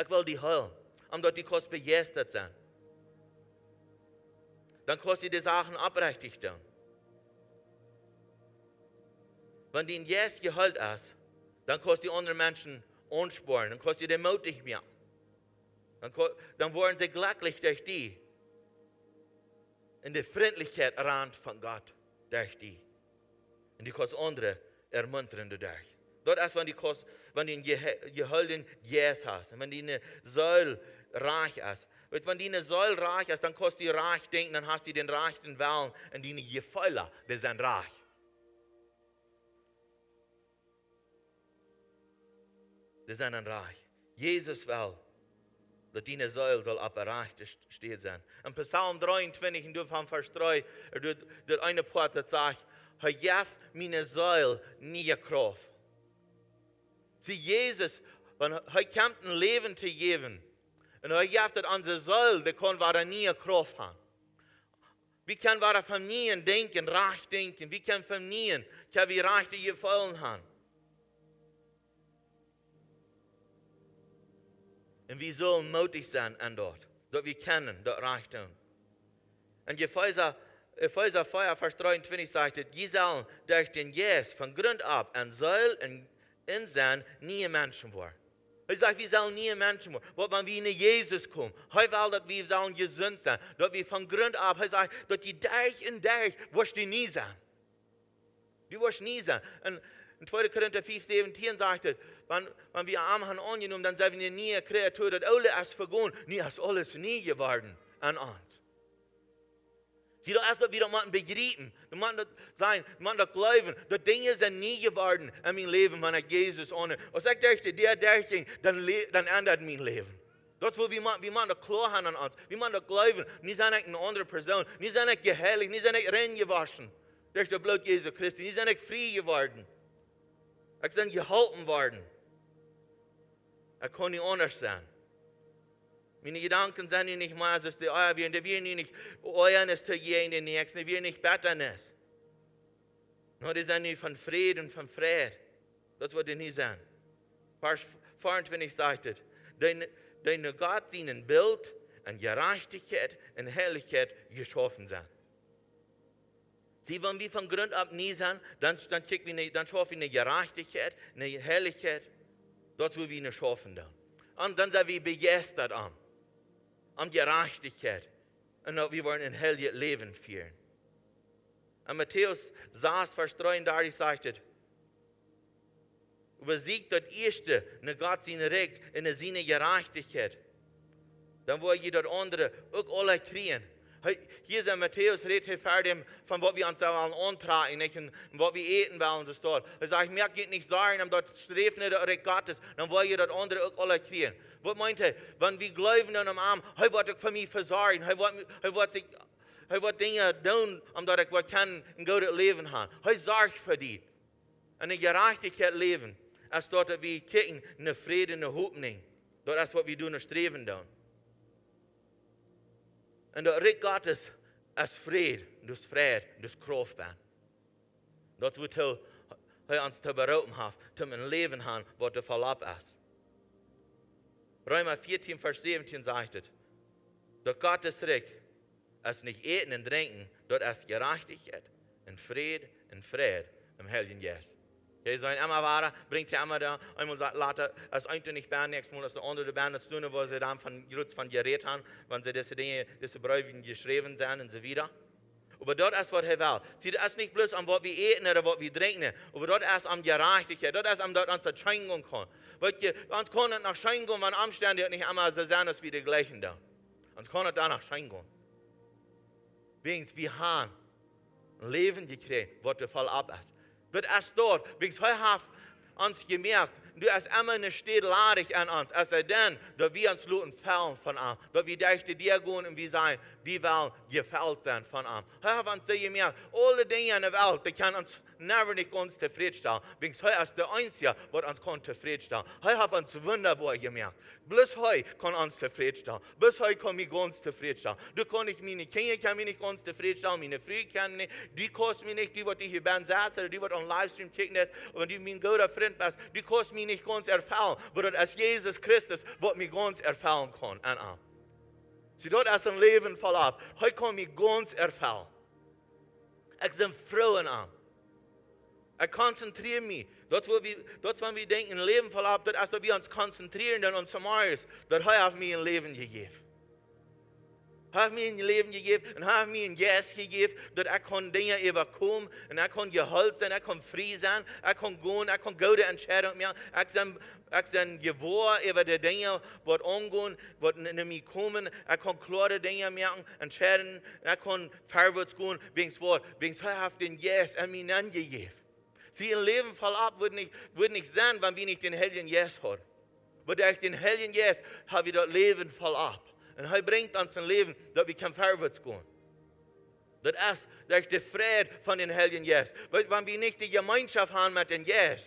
Ich will die heilen, dort die kannst begeistert sein. Dann kannst du die Sachen abrechtig tun. Wenn die jetzt geheilt ist, dann kannst du die anderen Menschen anspornen, dann kannst du die mutig machen. Dann werden sie glücklich durch die. In der Freundlichkeit rand von Gott durch die. Und die kannst andere ermuntern dadurch. Dort ist, wenn du einen geheilten Jes hast, wenn die eine Säule reich ist. Wenn die eine Säule reich ist, dann kannst du reich denken, dann hast du den reichen Wellen und die Gefälle, die sind reich. Die sind dann reich. Jesus will, dass deine Säule soll aberreicht stehen sein. In Psalm 23, in Vers 3, der eine Part sagt, er gibt meine Säule nie Kraft. Sie Jesus, wenn er kommt ein Leben zu geben, und er gibt das unsere Säule, die kann wir nie Kraft haben. Wir können wir von nie denken, reich denken, wir können von nie, können wir reich die Gefallen haben. Und wir sollen mutig sein an dort, dass wir kennen, dort reich tun. Und Epheser 4, Vers 23 sagt, die sollen durch den Jes von Grund ab ein Soll in sein nie Menschen werden. Er sagt, wir sollen nie Menschen werden. Wenn wir in Jesus kommen, er will, dass wir sollen gesund sein, dass wir von Grund ab, er sagt, dass die durch und durch, wirst du nie sein. Du wirst nie sein. Und in 2. Korinther 5, 17 sagt er, wenn wir Arme haben angenommen, dann sind wir eine neue Kreatur, das alle ist vergangen, nie ist alles nie geworden an uns. Sie doch erst, dass wir das begreifen, wir müssen das sein, wir müssen das glauben, dass Dinge sind nie geworden in meinem Leben, wenn ich Jesus ohne. Und ich dachte, der ging, dann ändert mein Leben. Das ist, wo wir müssen das klar haben an uns. Wir müssen das glauben, nie sind ich eine andere Person, nie sind ich geheiligt, nie sind ich rein gewaschen durch das Blut Jesu Christi, nie sind ich frei geworden. Ich bin gehalten worden. Ich kann nicht anders sein. Meine Gedanken sind nicht mehr, als die euer wären. Die wären nicht euernes zu gehen, die Nächsten, die wären nicht betternes. Nur die sind nicht von Frieden und von Frieden. Das wird die nie sein. Vers 24 sagt es, deine Gott seinen Bild und Gerechtigkeit und Herrlichkeit geschaffen sind. Sie, wenn wir von Grund ab nie sind, dann schaffen wir eine Gerechtigkeit, eine Herrlichkeit, dort wo wir eine schaffen dann. Und dann sind wir begeistert an Gerechtigkeit. Und wir wollen ein herrliches Leben führen. Und Matthäus 6, Vers 33 sagt es, übersiegt das Erste, eine Gott seine Recht, in seine Gerechtigkeit. Dann wollen wir das andere auch alle kriegen. Hier ist Matthäus redet von was wir uns antragen und was wir eten wollen. Das dort. Er sagt, mir geht nicht sagen, um dort strefen der Recht Gottes, dann wollen wir das andere auch alle kriegen. Was meint er? Wenn wir glauben an am Arm, er wird für mich versorgen, er wird Dinge tun, dass ich kann ein gutes Leben haben. Er sorgt für die. Eine Gerechtigkeit leben, als dort wir kicken, eine Friede, eine Hoffnung. Das ist, was wir tun, streben tun. Und der Recht Gottes ist Friede, das Friede, das Kraft. Das wird er uns zu beraten hat, zum ein Leben haben, was der Fall ab ist. Römer 14, Vers 17 sagt es, dass Gottes Recht ist nicht eten und trinken, dort ist Gerechtigkeit und Friede im Heiligen Geist. Je zijn immer waren, brengt hij immer da, einmal sagt, later, als eine nicht bern, nächstes Mal als der andere bern, das tun, wo sie dann von geredet haben, wenn sie diese Dinge, diese Brüche geschrieben sind und so weiter. Aber dort ist, was er will. Sie, das ist nicht bloß am, was wir eten oder was wir trinken, aber dort ist am Gerechtigkeit, dort ist am, dort uns das Scheinigung kann. Weil uns kann es nach Scheinigung, wenn Umstände nicht immer so sein, als wie die gleichen da. Uns kann es da nach Scheinigung. Wegen wir haben ein Leben gekriegt, was der Fall ab ist. Das ist dort, wegen wir haben uns gemerkt, du hast immer eine Stedladig an uns, als er denn, dass wir uns luten fallen von ihm, dass wir durch die dir gehen und wir sein, wie wir gefällt sind von ihm. Wir haben uns gemerkt, alle Dinge in der Welt, die können uns never nicht uns zufriedenstellen, wegen er ist der Einzige, was uns kann zufriedenstellen. Wir haben uns wunderbar gemerkt. Bloß heute kann uns zufriedenstellen. Bloß heute kann mich ganz zufriedenstellen. Du kannst meine Kinder kann mich nicht ganz zufriedenstellen, meine Frau kann nicht, die kostet mich nicht, die, die hier beim Satz oder die, die on Livestream kicken ist, und die mein guter Freund ist, die kostet mich nicht ganz erfüllen, aber das ist Jesus Christus, was mich ganz erfüllen kann. Sie dort ist ein Leben voll ab. Heute kann mich ganz erfüllen. Ich bin froh an. Ich konzentriere mich. Dort, wo wir denken, ein Leben voll ab, das ist, dass wir uns konzentrieren und uns zumeist, das hat mir ein Leben gegeben. Hat mir ein Leben gegeben und hat mir ein Geist gegeben, dass ich Dinge überkommen und ich kann geholt sein, ich kann frei sein, ich kann gehen, ich kann gute Entscheidungen machen, ich bin gewohnt über die Dinge, die angehen, die in mir kommen, ich kann klare Dinge machen, entscheiden, ich kann vorwärts gehen, wegen es hat den Geist an mir angegeben. Sie ein Leben voll ab wird nicht sein, wenn wir nicht den Heiligen Geist haben. Aber durch den Heiligen Geist haben wir das Leben voll ab. Und er bringt uns ein Leben, dass wir vorwärts gehen. Das ist durch die Friede von den Heiligen Geist. Weil wenn wir nicht die Gemeinschaft haben mit dem Geist,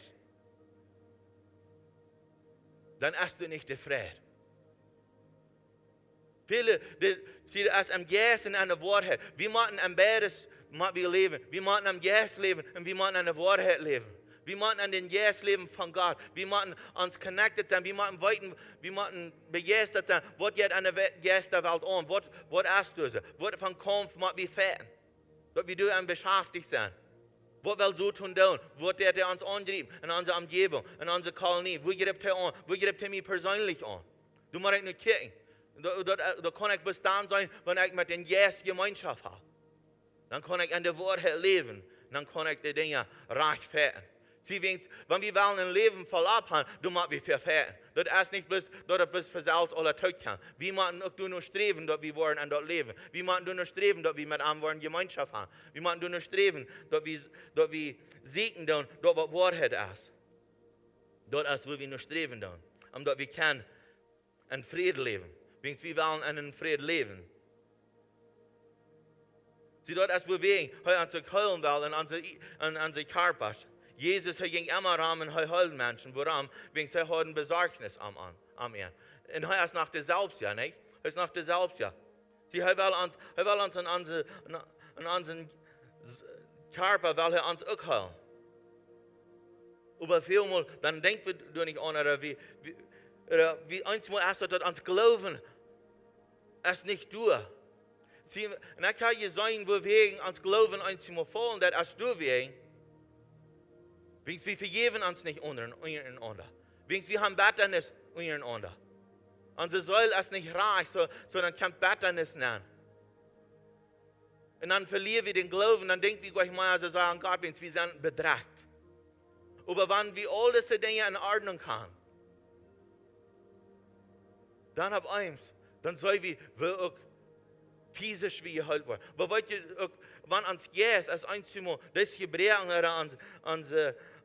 dann hast du nicht die Friede. Viele, die es am Geist und an der Wahrheit. Wir machen am beides wir leben. Wir machen am Geist leben und wir machen an der Wahrheit leben. Wir machen an den Geist leben von Gott. Wir machen uns connected sein. Wir machen begeistert sein. Was geht an der Geist der Welt an? Was hast du? Was von Kampf machen wir fern? Was wir tun beschäftigt sein? Was will so tun? Was der uns antrieben? In unserer Umgebung, in unserer Kolonie. Wo gibt er an? Wo gibt er mich persönlich an? Du musst nicht kicken. Da kann ich bis dann sein, wenn ich mit dem Geist Gemeinschaft habe. Dann kann ich an der Wahrheit leben. Dann kann ich die Dinge rechtfertigen. Sie wenn wir wollen ein Leben voll abhaben, du musst wir verfehlen. Das ist nicht bloß, dass du bis für selbst alle Tag kann. Wir müssen auch nur streben, dass wir wollen an dort leben. Wir müssen nur streben, dass wir mit anderen Gemeinschaft haben. Wir müssen nur streben, dass wir siegen, dort was Wahrheit ist. Dort ist, wo wir nur streben, und dass wir können in Frieden leben. Wir wollen in einen Frieden leben. Sie dort ist, wo wir unsere Keulen wollen, unsere Körper. Jesus ging immer rum und heilt Menschen. Warum? Wegen sie haben Besorgnis am ihn. Und er ist nach der Selbstjahr, nicht? Er ist nach der Selbstjahr. Sie will uns in unseren Körper, will er uns auch heilen. Aber vielmal, dann denken wir nicht an, oder wie einmal erst, dass uns Glauben ist nicht durch. Sie, und ich kann je sagen, wo wir uns Glauben einmal fallen, das ist du wegen. Wir vergeben uns nicht untereinander. Wir haben Betternis untereinander. Unsere Säule ist nicht reich, sondern kann Betternis nennen. Und dann verlieren wir den Glauben, dann denken wir gleich mal, also sagen, Gott, wir sind bedrängt. Aber wenn wir all diese Dinge in Ordnung haben, dann ab eins, dann soll wir auch physisch wie geheilt werden. Aber wenn uns Geist als einmal das Gebrechen oder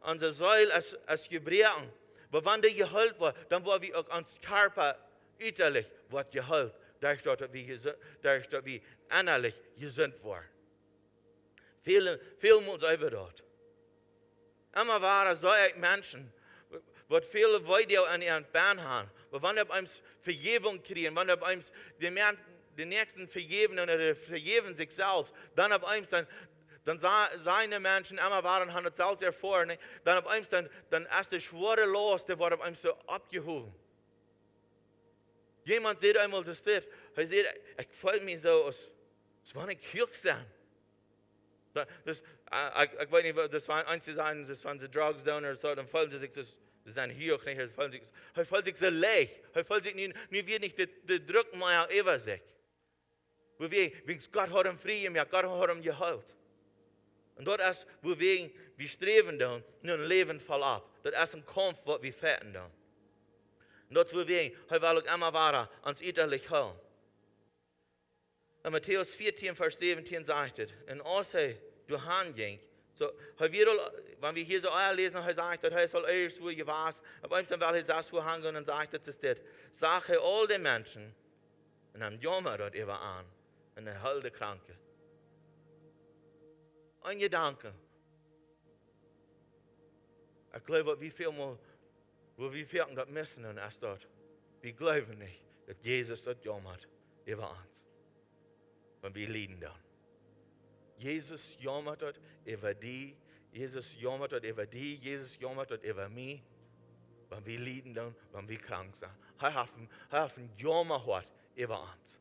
unsere Säule als Gebrechen, aber wenn die geheilt wird, dann wird wir auch uns Körper äußerlich geheilt, dadurch, dass wir innerlich gesund werden. Viel muss über dort. Immer waren solche Menschen, was viele Weide an ihren Beinen haben, aber wenn wir uns Vergebung kriegen, wenn wir uns den Nächsten vergeben oder vergeben sich selbst, dann ab eins, dann seine Menschen immer waren, haben es selbst erfahren, dann ab eins, dann ist der schwere Last, der wird ab eins so abgehoben. Jemand sieht einmal das steht, er sagt, ich fühle mich so, als wenn ich Kirche sein. Ik weet niet, das waren eins zu sagen, das waren die drugs down oder so, dann fühlen sie sich, das sind hier auch nicht, hij fühlt sich so leicht, hij fühlt sich nu wird nicht der Druck mehr über sich. Wo wir, Gott hat ihm frei gemacht, Gott hat ihm geholt. Und dort ist, wo wir streben dann, nun Leben voll ab. Das ist ein Kampf, was wir fährten dann. Und dort, wo wir, hij will auch immer weiter ans Uiterlich holen. In Matthäus 14, Vers 17 sagt es, und als du hinging, so, wenn wir hier so lesen, sagt er soll erst wo ihr was, aber ihm will das wo hängen und dann sagt er das, sage all den Menschen, und dann jammer dort über an, und dann heil die Kranke. Ein Gedanke. Ich glaube, wie viel mal, wo wir viel das müssen, und erst dort, wir glauben nicht, dass Jesus dort jammert über uns. Und wir leiden dann. Jesus jammert dort über die, Jesus jammert dort über die, Jesus jammert dort über mich. Wenn wir leiden dann, wenn wir krank sind. Er hat einen Jammer über uns.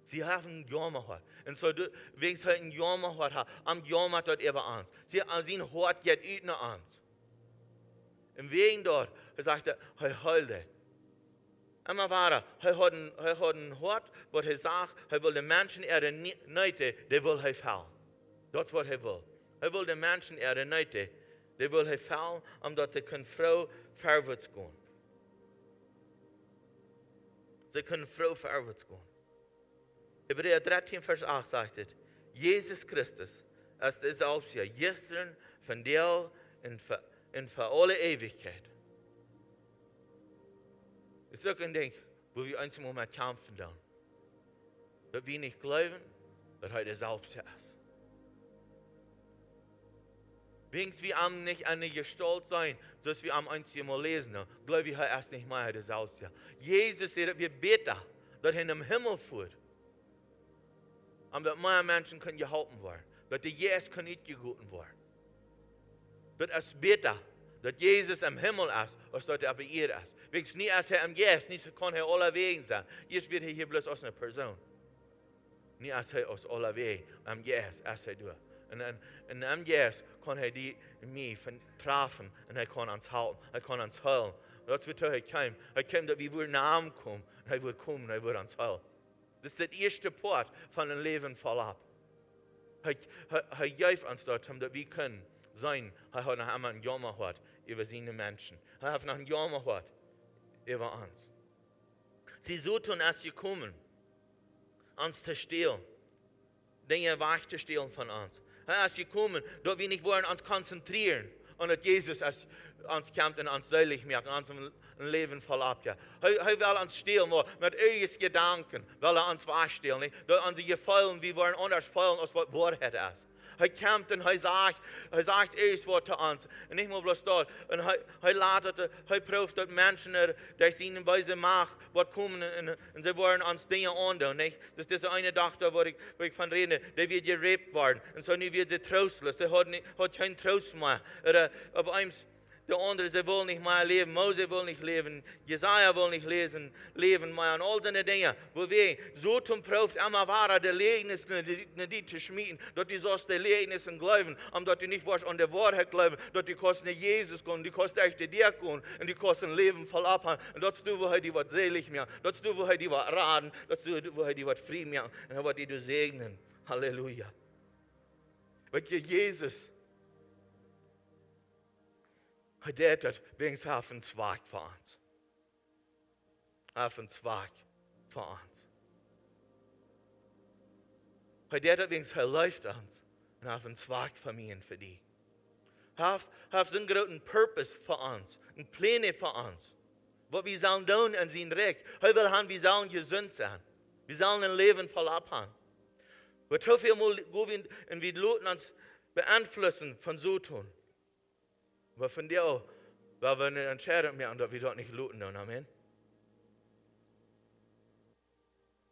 Sie haben einen Jammer. Und so, wegen sie einen Jammer hat, am Jammer dort über uns. Sie sind hart geht ut nach uns. Und wegen dort, sagt er heule. Immer weiter, er hat ein Wort, was er sagt, er will den Menschen neite, der will er fallen. Das ist was er will. Er will den Menschen neite, der will er fallen, omdat sie können Frau vorwärts gehen. Sie können Frau vorwärts gehen. Hebräer 13, Vers 8 sagt es, Jesus Christus ist derselbe, gestern, von der und für alle Ewigkeit. Ich sage und denke, wo wir uns im Moment kämpfen dann. Dass wir nicht glauben, dass er derselbe ist. Wenigstens wir am nicht eine Gestalt sein, so dass wir am einzigen Mal lesen, glaube ich, er erst nicht mehr derselbe ist. Jesus sagt, wir beten, dass er in den Himmel führt. Und dass mehr Menschen können geholfen werden. Dass die Jesus kann nicht gegoten werden. Das ist besser, dass Jesus im Himmel ist, als dass er bei ihr ist. Wenigstens nicht als er am Geist, nicht kann er aller Wegen sein. Jetzt wird er hier bloß aus einer Person. Nicht als er aus aller Wegen, am Geist, als er durch. Und am Geist kann er die mich treffen und er kann uns halten, er kann uns heilen. Das wird er kommen. Er kommt, dass wir würden nach ihm kommen. Und er wird kommen und er wird uns heilen. Das ist der erste Part von dem Leben voll ab. Er hilft uns dort, dass wir können sein. Er hat noch einmal einen Jammer gehabt über seine Menschen. Er hat noch einen Jammer gehabt über uns. Sie suchen erst gekommen, uns zu stehlen. Dinge wegzustehlen von uns. Er ist gekommen, dass wir nicht wollen uns konzentrieren und dass Jesus uns kämpft und uns selig macht und uns ein Leben voll abgeht. Er will uns stehlen, nur mit irgendwelchen Gedanken will er uns wegstehlen. Dass unsere Gefühle, wir wollen anders fühlen, als was Wahrheit ist. Er kämpft und er sagt erst was zu uns. Und nicht mal bloß dort. Und er prüft, dass Menschen, durch ihnen weise Macht, was kommen und sie wollen uns Dinge andern. Nicht? Das ist diese eine Tochter, wo ich von rede, der wird geräbt worden. Und so nu wird sie trostlos. Sie hat keinen Trost mehr. Aber eins, der andere, sie wollen nicht mehr leben. Mose will nicht leben. Jesaja will nicht leben mehr. Und all diese Dinge, wo wir so tun prüft, immer wahrer der Leugnis nicht zu schmieden, dass die so der Leugnis glauben, und dass die nicht was an der Wahrheit glauben, dass die kosten Jesus gehen, die kosten echt dir gehen, und die kosten Leben voll abhaben. Und das du, wo die was selig machen, das du, wo die was raten, das du, wo die was frei machen, und was die du segnen. Halleluja. Weil Jesus, er hat wenigstens auf einen Zweig für uns. Auf einen Zweig für uns. Er hat wenigstens läuft uns und auf einen Zweig für mich und für dich. Er hat so einen großen Purpose für uns, einen Pläne für uns. Was wir sollen tun an sein Recht. Er will haben, wir sollen gesund sein. Wir sollen ein Leben voll abhaben. Wir so viel mal gehen und wir lassen uns beeinflussen von so tun. Aber von dir auch, weil wir eine Entscheidung machen, dass wir dort nicht looten. Amen.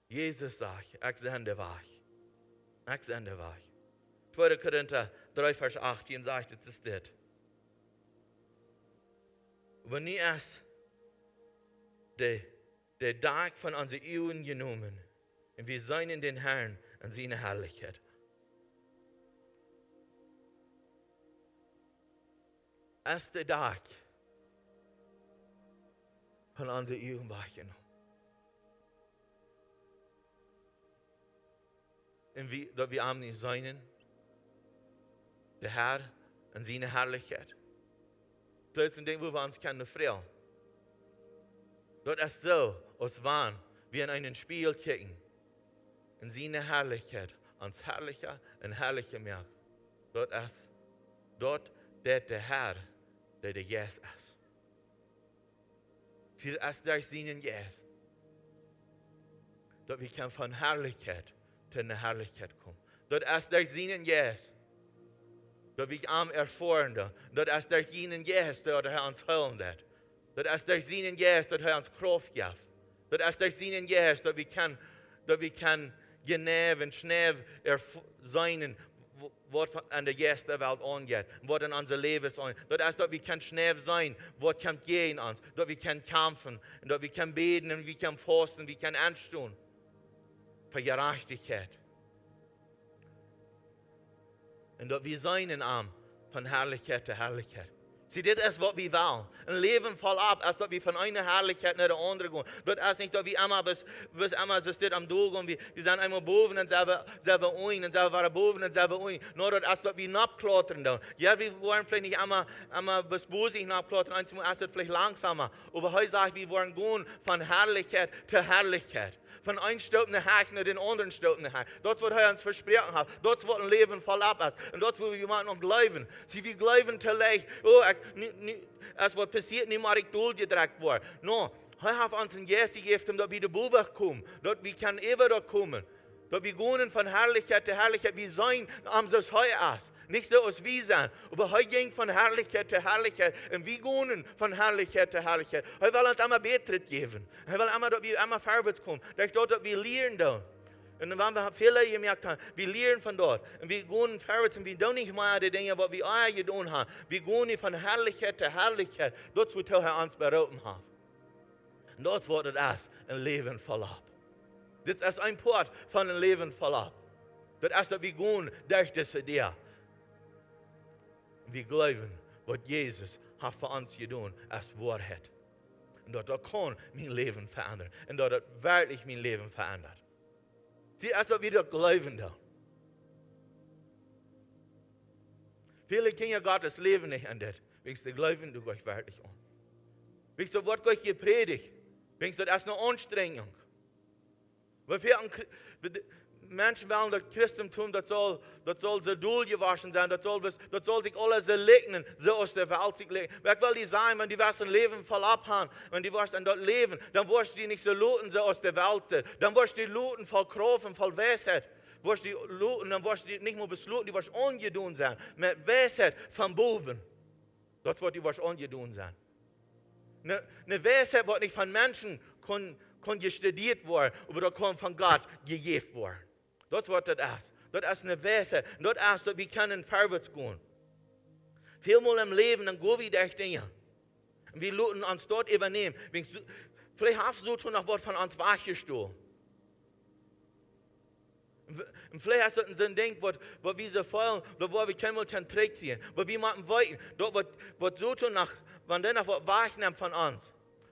Jesus sagt, ich sende euch. Ich sende euch. 2. Korinther 3, Vers 18 sagt, es ist das. Aber nie erst der Tag von unseren Ehren genommen und wir sein in den Herrn und seine Herrlichkeit. erste Tag von unserer Jugend wahrgenommen. Und wir haben nicht seinen, der Herr und seine Herrlichkeit. Plötzlich denken wir uns keine Frau. Dort ist so, als waren wir in einen Spiegel kicken. In seine Herrlichkeit, ans herrlicher und herrlicher mehr. Dort der Herr, der Jes ist. Sie ist durch seinen Jes. Dort wir können von Herrlichkeit zu einer Herrlichkeit kommen. Dort ist durch seinen Jes. Dort wir am erfahren. Dort ist durch seinen Jes, dort er uns heilen wird. Dort ist durch seinen Jes, dort er uns Kraft gibt. Dort ist durch seinen Jes, dort wir können genau und schnell sein, was an der Jes der Welt angeht, was in unser Leben ist. Dort ist, dort wir können schnell sein, was kann gehen uns. Dort wir können kämpfen, und dort wir können beten, und wir können fasten, wir können anstehen. Für Gerechtigkeit. Und dort wir sein Arm von Herrlichkeit zu Herrlichkeit. Sie, das ist, was wir wollen. Ein Leben voll ab, als dort wir von einer Herrlichkeit nach der anderen gehen. Dort ist nicht, dort wir immer bis immer so steht am Tag und wir sind einmal boven und selber ein und selber boven und selber ein. Nur dort ist dort wir nachklottern da. Ja, wir wollen vielleicht nicht einmal bis bosig nachklottern, einmal ist es vielleicht langsamer. Aber heute sage ich, wir wollen gehen von Herrlichkeit zu Herrlichkeit. Von einem stolpenden Hack nach den anderen stolpenden Hack. Dort, wo er uns versprochen hat. Dort, wo ein Leben voll ab ist. Und dort, wo wir noch glauben. Sie, wir glauben vielleicht, es was passiert, nicht mal ich durchgedrückt war. No, er hat uns ein Jes gegeben, dass wir da kommen. Dort, wir können immer da kommen. Dort, wir gehen von Herrlichkeit zu Herrlichkeit. Wir sein, am so es heute ist. Nicht so, als wir sind. Aber heute ging von Herrlichkeit zu Herrlichkeit. Und wir gehen von Herrlichkeit zu Herrlichkeit. Heute will uns einmal Betritt geben. Heute will einmal, dass wir einmal vorwärts kommen. Dass wir lernen da. Und dann, wenn wir Fehler gemerkt haben, wir lernen von dort. Und wir gehen vorwärts und wir tun nicht mehr die Dinge, was wir auch getan haben. Wir gehen von Herrlichkeit zu Herrlichkeit. Dort, wo er uns berufen hat. Und dort wird es ein Leben voll ab. Das ist ein Port von einem Leben voll ab. Das ist, dass wir gehen durch das Idee. Wir glauben, was Jesus hat für uns getan, als Wahrheit. Und dort kann mein Leben verändern. Und dort wirklich mein Leben verändert. Sie erst dort wieder glauben da. Viele Kinder Gottes leben nicht an das. Wenn sie glauben, du gehst wirklich an. Wenn du Wort Gott gepredigt, wenn du das ist eine Anstrengung. Weil viele Menschen wollen das Christentum, das soll so durchgewaschen sein, das soll sich alles so legnen, so aus der Welt sich legen. Wer will die sein, wenn die was ein Leben voll abhaben, wenn die was dann dort leben, dann wirst du die nicht so looten, so aus der Welt sein. Dann wirst du die looten voll Kraft und voll Weisheit. Wirst die looten, dann wirst du die nicht nur besluten, die wirst ungedun sein. Mit Weisheit vom Boven. Dort wird die was ungedun sein. Eine Weisheit wird nicht von Menschen studiert worden, aber das kann von Gott gegeben worden. Das wird das ist. Das ist eine Weisheit. Das ist, dass wir können vorwärts gehen. Vielmal im Leben, dann gehen wir durch Dinge. Und wir lassen uns dort übernehmen. Vielleicht hast du noch was von uns weggestohlen. Und vielleicht hast du so ein Ding, was wir so fallen, da wo wir keinen Trick ziehen. Aber wir machen weiter. Dort, was so tun, wenn der noch was wegnimmt von uns.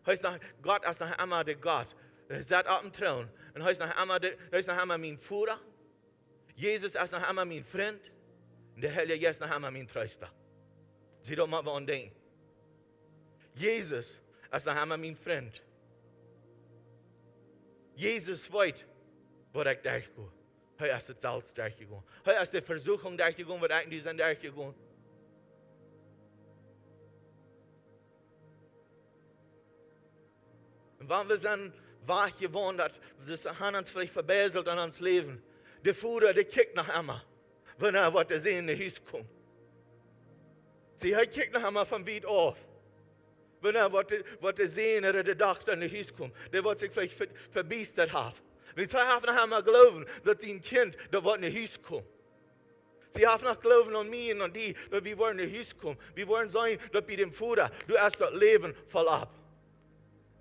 Heißt nach, Gott ist noch einmal der Gott. Er sitzt auf dem Thron. Und heißt noch einmal mein Führer. Jesus ist noch einmal mein Freund. Und der Heilige Geist noch einmal mein Tröster. Sieh doch mal, was denken. Jesus ist noch einmal mein Freund. Jesus weiß, wo ich durchgehe. Er ist das Salz durchgegangen. Er ist die Versuchung durchgegangen, wo eigentlich sind durchgegangen. Und wenn wir sind wach geworden, das haben uns vielleicht verbesselt an uns Leben. Der Führer, der kickt nach einmal, wenn was er sehen in Haus kommt. Sie, er kickt nach einmal vom Beat auf. Wenn was er sehen oder der Doktor in Haus kommt, der wird sich vielleicht verbiestert haben. Wenn sie haben nach einmal glauben, dass ein Kind, da wird in Haus kommt. Sie haben noch glauben an mich und an die, dass wir wollen in Haus kommen. Wir wollen sein, dass wir dem Führer, du hast das Leben voll ab.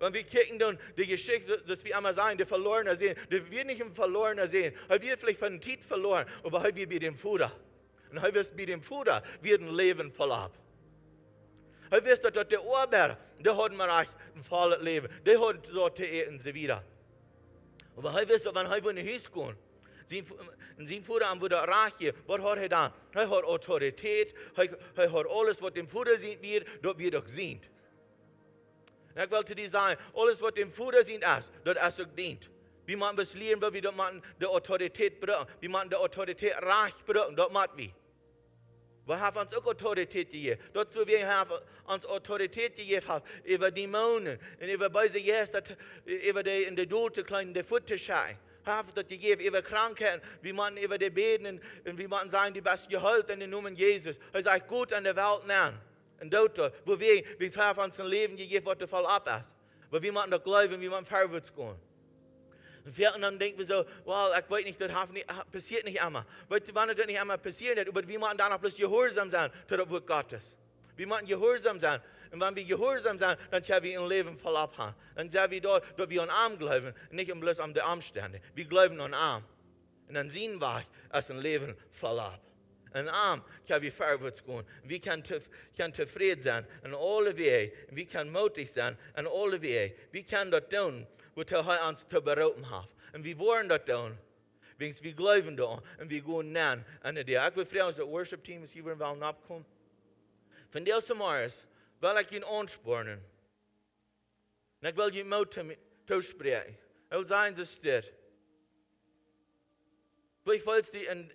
Wenn wir kicken dann die Geschichte, dass wir einmal sagen, der Verlorene sehen, der wird nicht im Verlorenen sehen, weil wir vielleicht von dem Titel verloren, aber weil wir bei dem Führer. Und weil wir bei dem Führer wird ein Leben voll ab. Hij wist dat de Arbeiter, die hadden maar echt een vollet leven. Die hadden zo te eten en zo wieder. Maar hij wist dat wanneer hij naar huis kwam, zijn voeder aan woede raakje, wat had hij dan? Hij had autoriteit, hij had alles wat dem voeder zien weer, dat weer ook zien. En ik wil te die zeggen, alles wat dem voeder zien is, dat is ook dient. Wie man besleren wil, wie dat man de autoriteit brengen, wie man de autoriteit raak brengen, dat moet wie. We hebben ons ook autoriteit gegeven. Dat zo we hebben ons autoriteit gegeven over demonen en over bij de yes, dat over de in de doel te klein de voet te schijnen. Hebben dat gegeven over krankheden, wie man over de beden en wie man sagen die best geheult in de noemen Jezus. Hij sagt goed aan de welt nemen. En dood, wo we hebben ons een leven gegeven wat er vol op is. Maar wie man dat geloven, wie man verwärts gaan. Und dann denken wir so, well, ich weiß nicht, das passiert nicht immer. Weißt du, wann das nicht immer passiert, aber wie man danach bloß gehorsam sein zu dem Wort Gottes. Wir müssen gehorsam sein. Und wenn wir gehorsam sind, dann können wir ein Leben voll abhaben. Dann können wir dort, dass wir an Arm glauben, nicht bloß an der Armstände. Wir glauben an Arm. Und dann sehen wir, als ein Leben voll ab. An Arm können wir vorwärts gehen. Wir können zufrieden sein in alle Wege. Wir können mutig sein in alle Wege. Wir können das tun, was er uns zu beraten hat. Und wir wollen das tun. Wir glauben da und wir gehen näher an der. Ich will fragen, das Worship-Team ist hier, wenn wir abkommen. Von der Morgens will ich ihn anspornen. Und ich will ihn Mut zusprechen. Ich will sagen, es steht. Vielleicht willst du in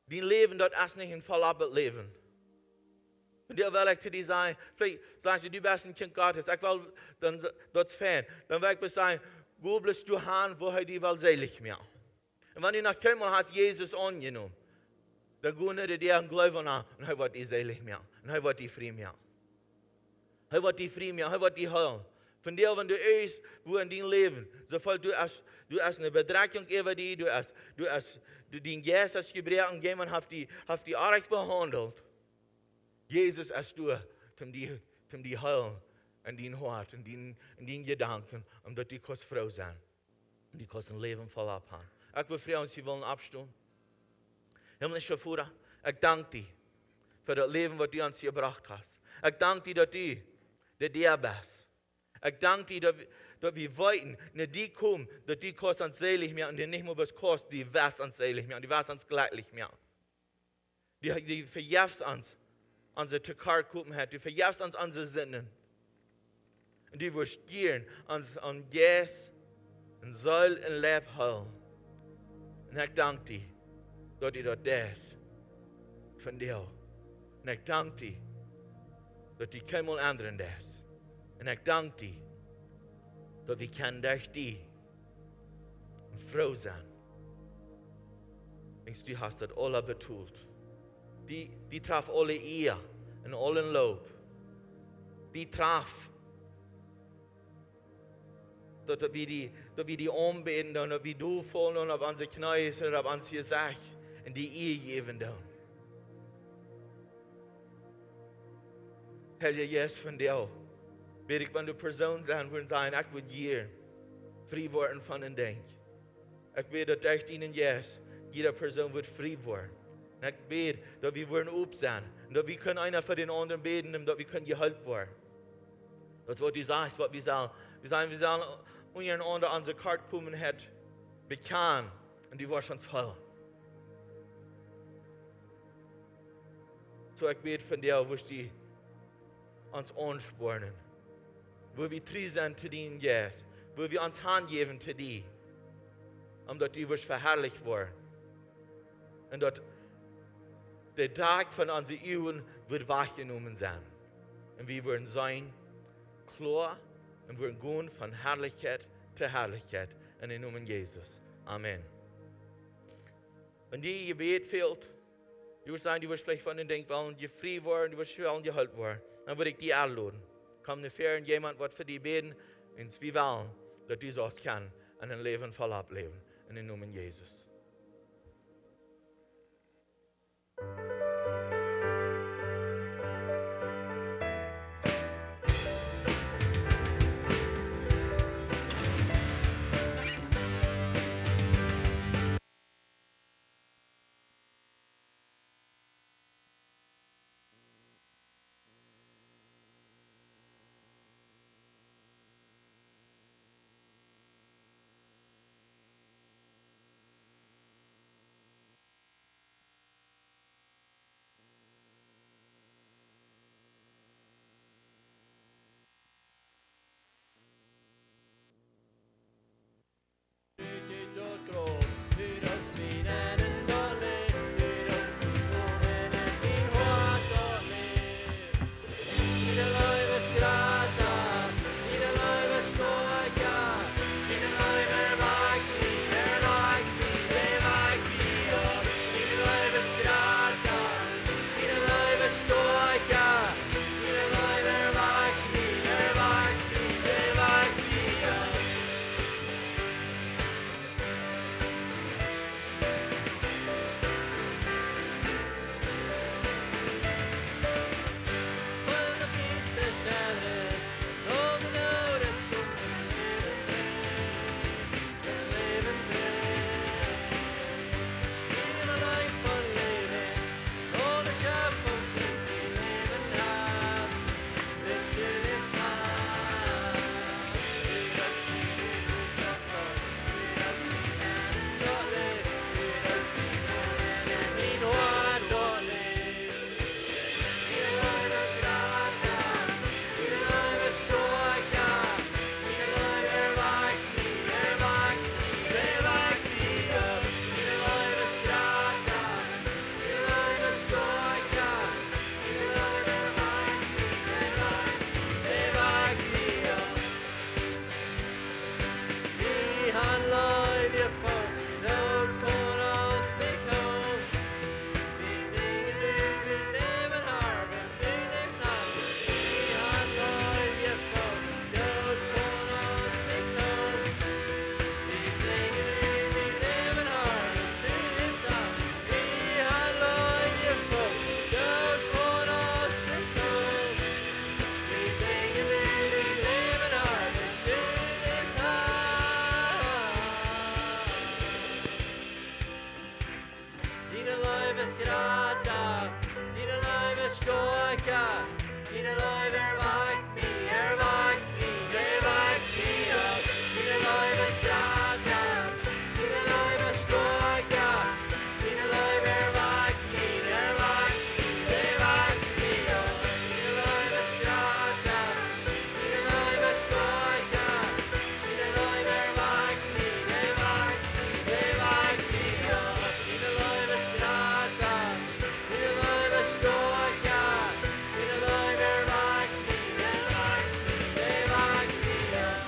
dein Leben dort erst nicht in vollabend leben. Und der will ich zu dir sagen, vielleicht sagst du, du bist ein Kind Gottes. Ich will dann dort fan. Dann will ich sagen, wo bist du hin, wo er die will selig mehr. Und wenn du nach Kimmel hast Jesus angenommen, dann gehen wir dir und glauben an, und er wird die selig mehr. Und er wird die frei mehr. Er wird die frei mehr, er wird die heilen. Von dir, wenn du ist, wo in dein Leben, sobald du hast eine Bedrängung über dich, du hast den Geist hast gebraucht und jemand hat die arg behandelt. Jesus ist du, um die heilen in dein Hart, in deinen Gedanken, und dass die kannst Frau sein. Und die kannst ein Leben voll abhaben. Ich will fragen, sie wollen abstehen. Himmlischer Vater, ich danke dir für das Leben, was du uns gebracht hast. Ich danke dir, dass du der bist. Ich danke dir, dass wir wollten, dass die kommen, dass die kannst uns selig mehr und die nicht mehr was kostet, die wirst uns selig mehr und die wirst uns glücklich mehr. Die verjährst uns unsere Tekarkupen hat, die verjährst uns unsere Sinnen. Und die wirst gern uns an Geist und Seil und Leib halten. Und ich danke dir, dass du das von dir. Und ich danke dir, dass die keinem anderen das. Und ich danke dir, dass wir können durch die froh sein. Du hast das alle betont. Die traf alle Ehe und allen Lob. Die traf, dass wir die anbeten und dass wir du fallen und auf unsere Knie und auf unsere Sache in die Ehe geben. Herr Jesus, von dir bete ich, wenn du Personen sein würden, sagen, ich würde hier frei werden von den Dingen. Ich bete, dass durch ihnen Jesus, jede Person wird frei werden. Und ich bete, dass wir würden up sein. Und dass wir können einer für den anderen beten und dass wir können geholfen werden. Das ist, was du sagst, was wir sagen. Wir sollen untereinander unsere Karte kommen hat, bekannt. Und die wirst uns heilen. So ich bete von dir, wo die uns anspornen. Wo wir treu sind zu dir, Jesus. Wo wir uns Hand geben zu dir. Und dass du wirst verherrlicht werden. Und dass der Tag von unseren Ehren wird wahrgenommen sein. Und wir werden sein, klar, und wir gehen von Herrlichkeit zu Herrlichkeit. In den Namen Jesus. Amen. Wenn dir Gebet fehlt, du wirst sagen, du wirst vielleicht von den Dingen wollen, die frei werden, du wirst wollen, geholfen werden, dann würde ich dich einladen. Komm nicht fern, jemand wird für dich beten, und wir wollen, dass du das kannst, und ein Leben voll ableben. In den Namen Jesus. ja. Dina Läufer wagt mich, der wagt mich ab. Dina Läufer strahlt ja, Dina Läufer stark ja. Dina Läufer wagt mich, der wagt mich ab. Dina Läufer strahlt ja, Dina Läufer stark ja. Dina Läufer wagt mich, der wagt mich ab. Dina Läufer strahlt ja, Dina Läufer stark ja. Dina Läufer wagt mich, der wagt mich ab.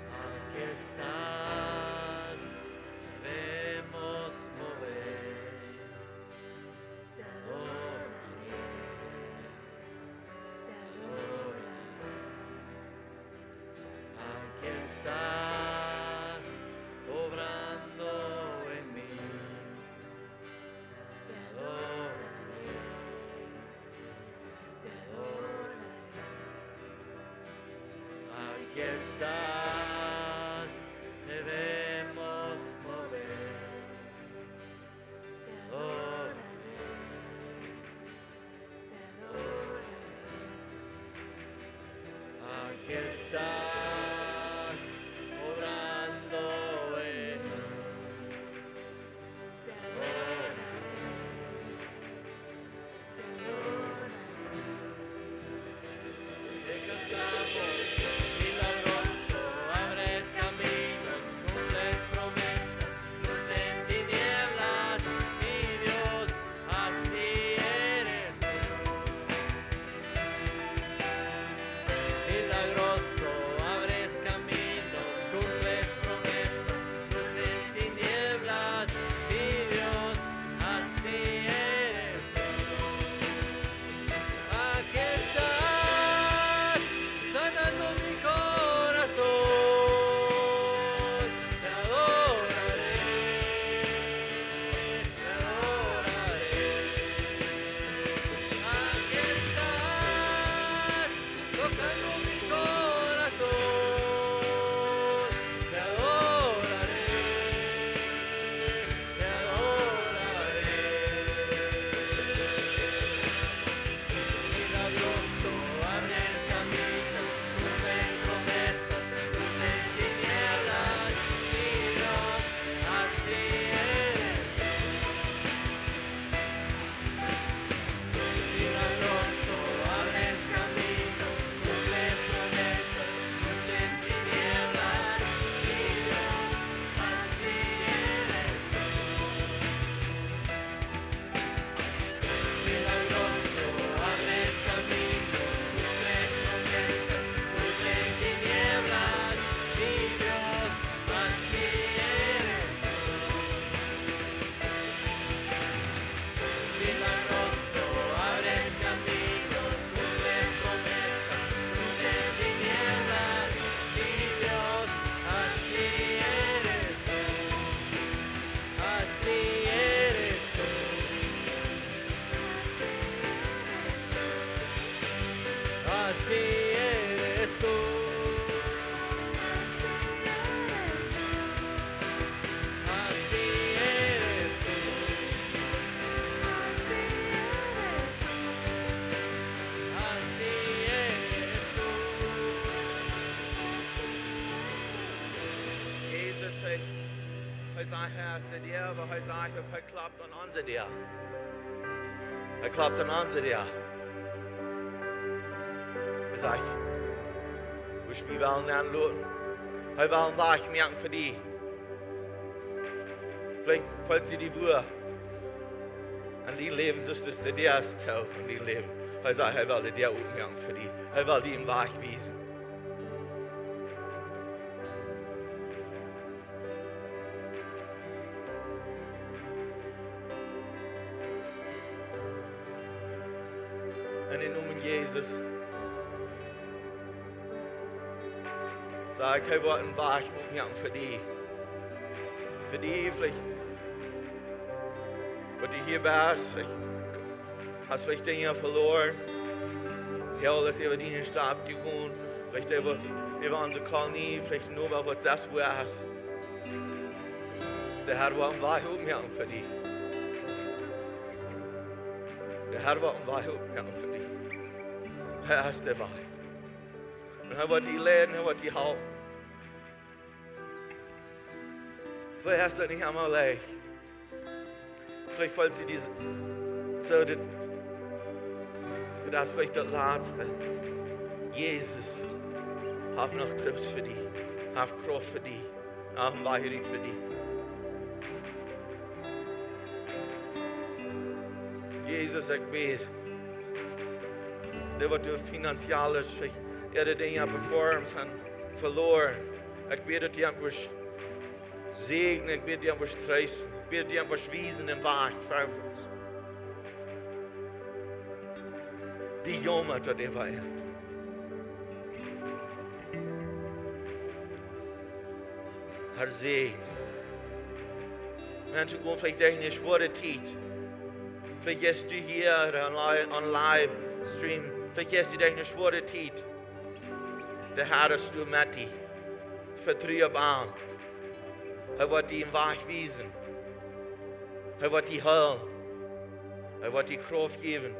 Aquí estás, debemos mover. Te Adoraré, adoraré. aquí estás, obrando en mí. Te Adoraré, te adoraré. aquí estás, debemos mover. Te Adoraré, aquí estás, obrando en mí. Te cantamos, milagroso, abres caminos, cumples promesas, luz en tinieblas, mi Dios, así eres tú. Milagroso, abres caminos, cumples promesas, luz en tinieblas, mi Dios, así eres tú. Aquí estás, sanando mi corazón. Te adoraré, te adoraré. Aquí estás, tocando mi corazón. Te adoraré, te adoraré. Milagroso, abres caminos, cumples promesas, luz en tinieblas, mi Dios, así eres tú. Milagroso, abres caminos, cumples promesas, luz en tinieblas, mi Dios, así eres tú. Milagroso, abres caminos, cumples promesas, luz en tinieblas, mi Dios, así eres tú. Milagroso, abres caminos, cumples promesas, luz en tinieblas, mi Dios, así eres tú. Así eres tú. Así eres tú. Así eres tú. Así eres tú. Jesus, hij zei de Dier, maar hij zei hij klapt aan onze Dier. Hij klapt aan onze Dier. Hij zei, Dus we willen aanloten. Hij wil een weg maken voor die. Vielleicht, falls sie die Uhr an die Leben, das ist der erste an die Leben. Er sagt, er will dir Umgang für die. Er will die im Weg wiesen. In den Namen Jesus sag ich, er will einen Weg Umgang für die. Für die vielleicht, wo du hier bist, hast vielleicht Dinge verloren. Ja, alles über den Stab gegangen. Vielleicht über unsere Kolonie, vielleicht nur, weil was das ist. Der Herr will einen Weg umgehen für dich. Der Herr will einen Weg umgehen für dich. Er ist der Weg. Und er wird dich lehren, er wird dich halten. Vielleicht hast du nicht einmal leicht. Vielleicht falls sie diese, so das ist vielleicht das Letzte. Jesus, hab noch Trost für dich, hab Kraft für dich, hab Wahrheit für dich. Jesus, ich bete, der wird du finanziell vielleicht, die Dinge bevor uns haben verloren. Ich bete dir einfach segnen, ich bete dir einfach trösten, ich bete dir einfach wiesen im Weg für uns. Die Joma tot in Weihend. Herr Segen. Menschen gehen vielleicht durch eine schwere Zeit. Vielleicht ist du hier on Livestream. Vielleicht ist du durch eine schwere Zeit. Der Herr ist du mit dir. Vertraue an. Er wird dir im Weg wiesen. Er wird dir heilen. Er wird dir Kraft geben.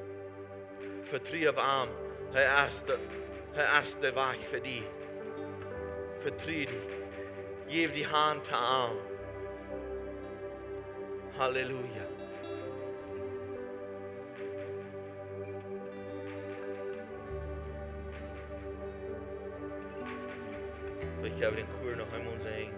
Vertraue an. Er ist der Weg für dich. Vertraue dich. Gib die Hand an. Halleluja. Ich habe den Chor noch einmal singen.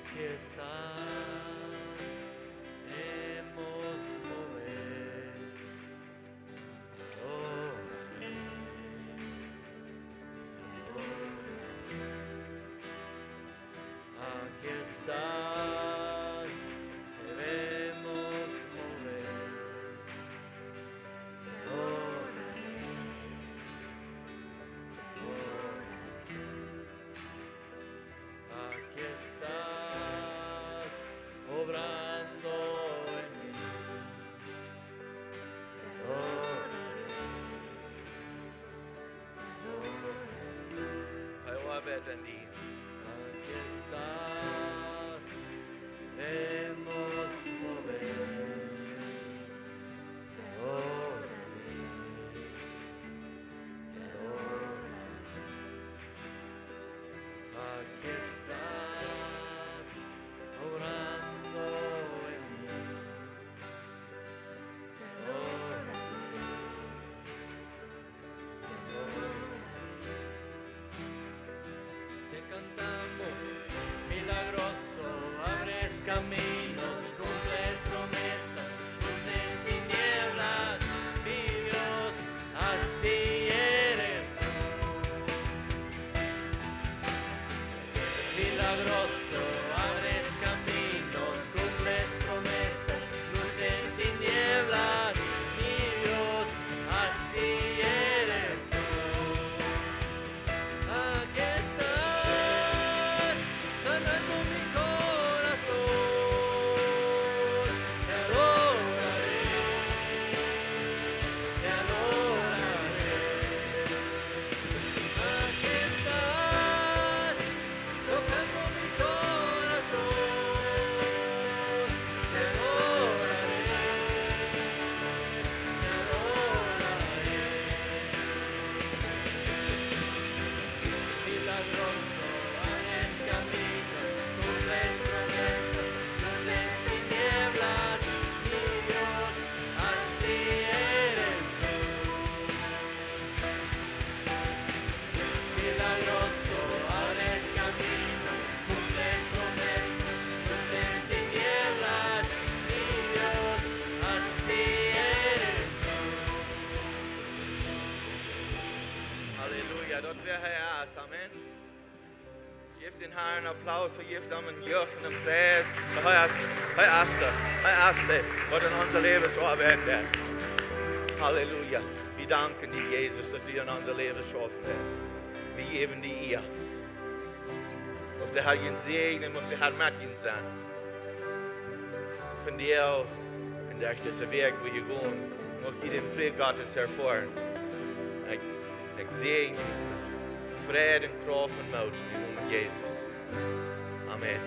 Aquí estás, hemos mover. Aquí estás, debemos mover. Aquí estás, obrando en mí. I love it indeed. Aquí estás, debemos mover. Aquí estás, obrando en mí. Te den Herrn Applaus und geeft hem een juich en een prijs. Hij is er wat in onze leven zo hebben. Halleluja. Wir danken dir, Jesus, dass du in unser Leben schaffen hast. Wir geben dir ihr. Ob der Herr ihn segnen, ob der Herr mit ihm sein. Von dir auch, in der Weg, wo ihr gehen, mag ich den Frieden Gottes erfahren. Ich segne dich. Frieden, Kraft und Mut im Namen Jesus. Amen.